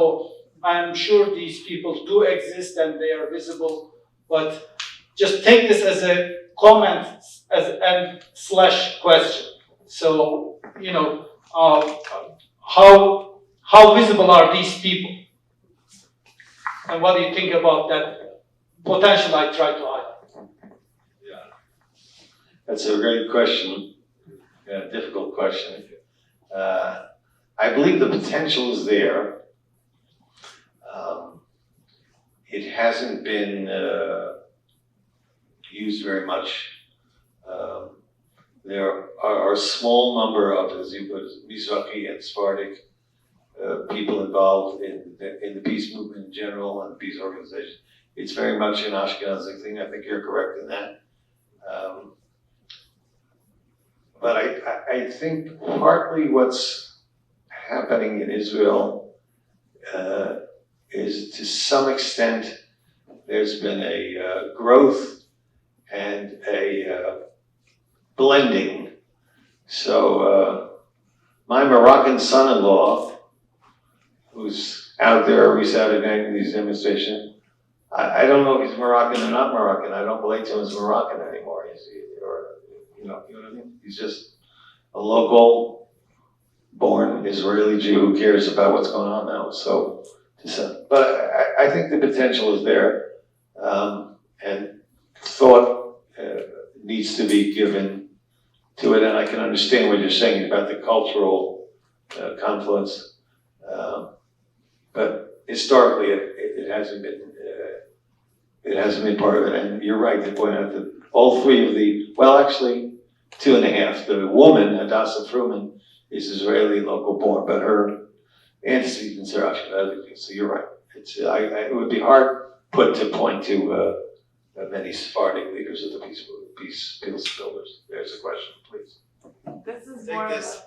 F: I'm sure these people do exist and they are visible, but just take this as a comment and / question. So, you know, how visible are these people? And what do you think about that potential I tried to highlight?
E: Yeah, that's a great question, a difficult question. I believe the potential is there. It hasn't been used very much. There are a small number of, as you put, Mizrahi and Sephardic people involved in the peace movement in general and the peace organization. It's very much an Ashkenazi thing. I think you're correct in that. But I think partly what's happening in Israel is, to some extent, there's been a growth and a blending. So my Moroccan son-in-law, who's out there every Saturday night in these demonstrations, I don't know if he's Moroccan or not Moroccan. I don't relate to him as Moroccan anymore. You know what I mean? He's just a local, born Israeli Jew who cares about what's going on now. So, but I think the potential is there, and thought needs to be given to it. And I can understand what you're saying about the cultural confluence, but historically it hasn't been. It hasn't been part of it. And you're right to point out that all three of the, well, actually 2.5. The woman, Hadassah Froman, is Israeli local born, but her antecedents are Ashkenazi. So you're right. It would be hard to point to many Sephardic leaders of the peace builders. There's a question, please.
J: This is
A: Take
J: more
A: this.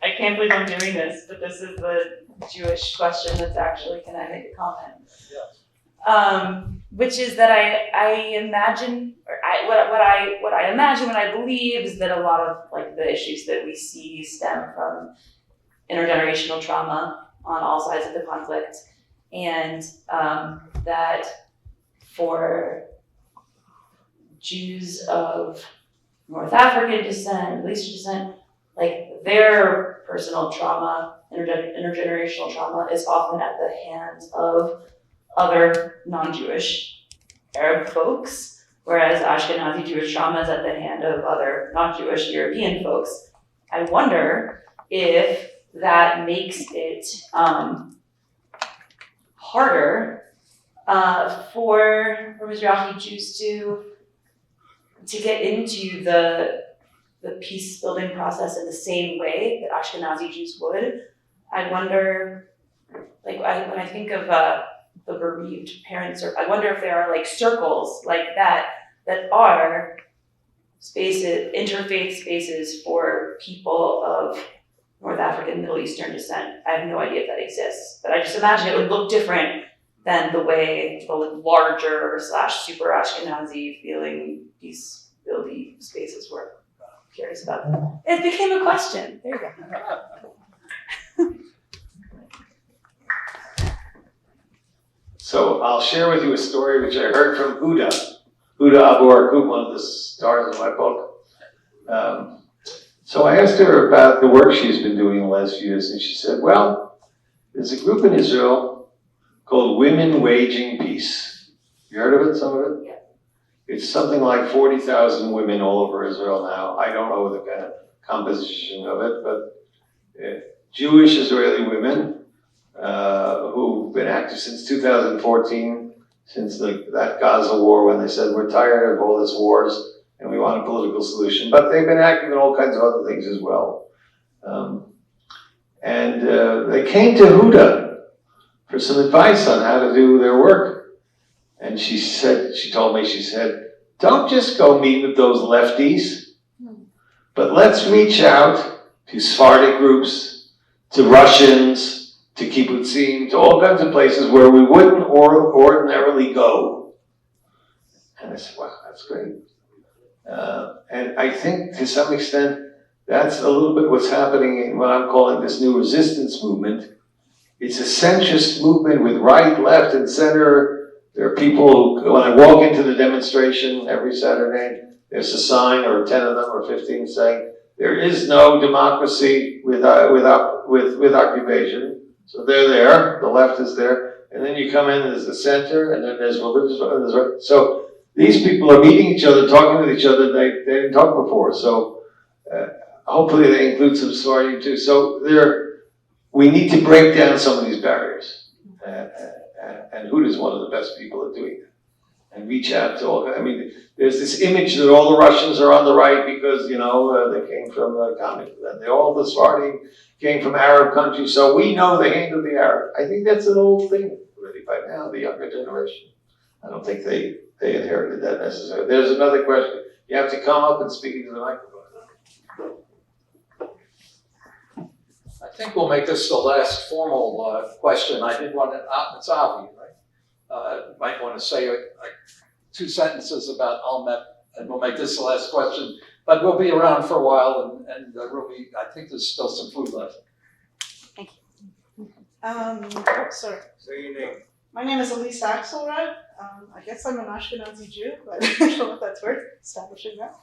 J: I
B: can't believe I'm doing this, but this is the Jewish question that's actually, can I make a comment? Which is that I imagine, or what I imagine, what I believe is that a lot of like the issues that we see stem from intergenerational trauma on all sides of the conflict, and that for Jews of North African descent, Middle Eastern descent, like their personal trauma, intergenerational trauma, is often at the hands of other non-Jewish Arab folks, whereas Ashkenazi Jewish trauma is at the hand of other non-Jewish European folks. I wonder if that makes it harder for Mizrahi Jews to get into the peace building process in the same way that Ashkenazi Jews would. I wonder, like when I think of the bereaved parents, or I wonder if there are like circles like that are spaces, interfaith spaces for people of North African, Middle Eastern descent. I have no idea if that exists, but I just imagine it would look different than the way the larger / super Ashkenazi feeling peace building spaces were. Curious about that. It became a question. There you go.
E: So I'll share with you a story which I heard from Huda Abuarquob, one of the stars of my book. So I asked her about the work she's been doing in the last few years, and she said, well, there's a group in Israel called Women Waging Peace. You heard of it, some of it?
B: Yeah.
E: It's something like 40,000 women all over Israel now. I don't know the kind of composition of it, but Jewish Israeli women who've been active since 2014, since that Gaza war, when they said, we're tired of all this wars and we want a political solution. But they've been active in all kinds of other things as well. They came to Huda for some advice on how to do their work. And she told me, don't just go meet with those lefties, but let's reach out to Sephardic groups, to Russians, to kibbutzim, to all kinds of places where we wouldn't ordinarily go. And I said, wow, that's great. And I think to some extent, that's a little bit what's happening in what I'm calling this new resistance movement. It's a centrist movement with right, left, and center. There are people who, when I walk into the demonstration every Saturday, there's a sign, or 10 of them, or 15, saying, there is no democracy with occupation. So they're there, the left is there, and then you come in, there's the center, and then there's religious, and there's right. So these people are meeting each other, talking with each other, they didn't talk before. So hopefully they include some Sephardim too. So we need to break down some of these barriers. And Huda is one of the best people at doing that. And reach out to all, there's this image that all the Russians are on the right because, they came from communism. And all the Sephardim came from Arab countries, so we know the hand of the Arab. I think that's an old thing already by now, the younger generation. I don't think they inherited that necessarily. There's another question. You have to come up and speak into the microphone.
C: I think we'll make this the last formal question. I did want to, it's Avi, right? Might want to say like 2 sentences about Almet, and we'll make this the last question. But we'll be around for a while, and Rumi, I think there's still some food left.
B: Thank you.
F: Sorry.
E: Say your name.
F: My name is Elise Axelrod. I guess I'm an Ashkenazi Jew, but I don't know what that's worth, establishing that.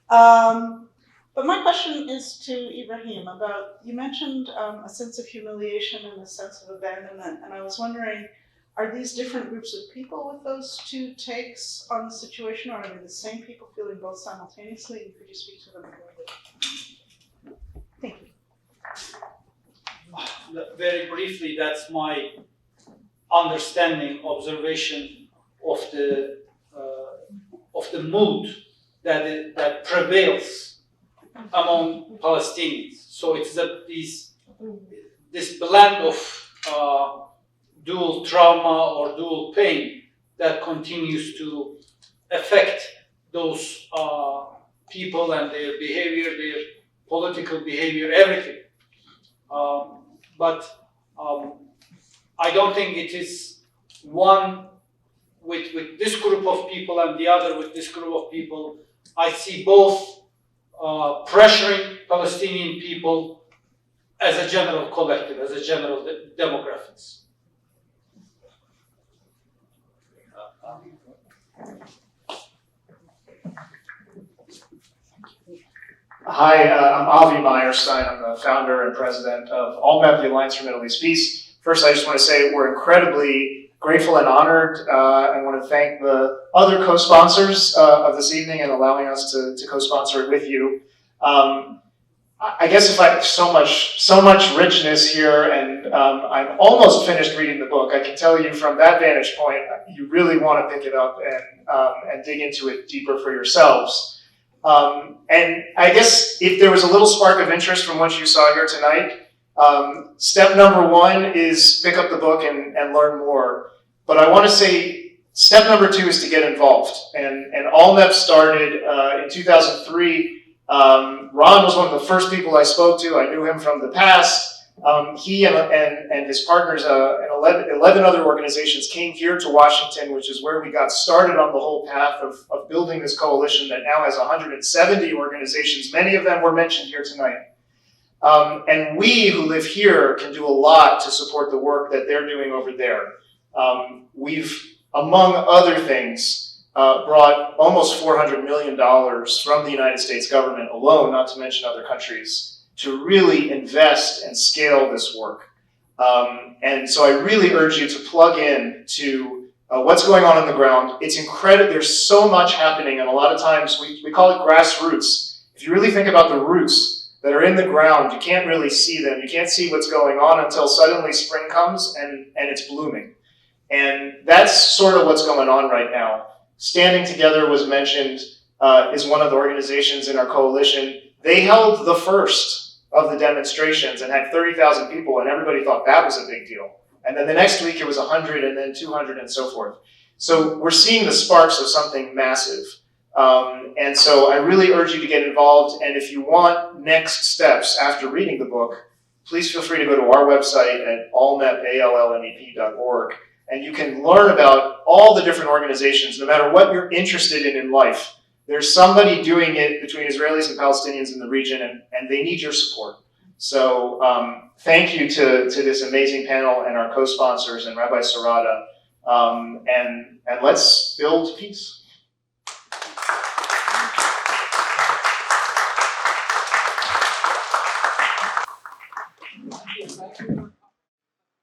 F: But my question is to Ibrahim about, you mentioned a sense of humiliation and a sense of abandonment, and I was wondering, are these different groups of people with those two takes on the situation, or are they the same people feeling both simultaneously? Could you speak to them a little bit? Thank you. Very briefly, that's my understanding, observation of the mood that prevails among Palestinians. So it's this blend of dual trauma or dual pain that continues to affect those people and their behavior, their political behavior, everything. But I don't think it is one with this group of people and the other with this group of people. I see both pressuring Palestinian people as a general collective, as a general demographics.
J: Hi, I'm Avi Meyerstein. I'm the founder and president of ALMEP, the Alliance for Middle East Peace. First, I just want to say we're incredibly grateful and honored. I want to thank the other co-sponsors of this evening and allowing us to co-sponsor it with you. I guess if I so much richness here, and I'm almost finished reading the book. I can tell you from that vantage point, you really want to pick it up and dig into it deeper for yourselves. And I guess if there was a little spark of interest from what you saw here tonight, step number one is pick up the book and learn more. But I want to say step number two is to get involved. And ALMEP started in 2003. Ron was one of the first people I spoke to. I knew him from the past. He and his partners and 11 other organizations came here to Washington, which is where we got started on the whole path of building this coalition that now has 170 organizations. Many of them were mentioned here tonight. And we who live here can do a lot to support the work that they're doing over there. We've, among other things, brought almost $400 million from the United States government alone, not to mention other countries, to really invest and scale this work. And so I really urge you to plug in to what's going on the ground. It's incredible. There's so much happening, and a lot of times we call it grassroots. If you really think about the roots that are in the ground, you can't really see them. You can't see what's going on until suddenly spring comes and it's blooming. And that's sort of what's going on right now. Standing Together was mentioned, is one of the organizations in our coalition. They held the first of the demonstrations and had 30,000 people, and everybody thought that was a big deal. And then the next week it was 100, and then 200, and so forth. So we're seeing the sparks of something massive. And so I really urge you to get involved. And if you want next steps after reading the book, please feel free to go to our website at allmep.org. And you can learn about all the different organizations, no matter what you're interested in life. There's somebody doing it between Israelis and Palestinians in the region, and they need your support. So thank you to this amazing panel and our co-sponsors and Rabbi Sarada, and let's build peace.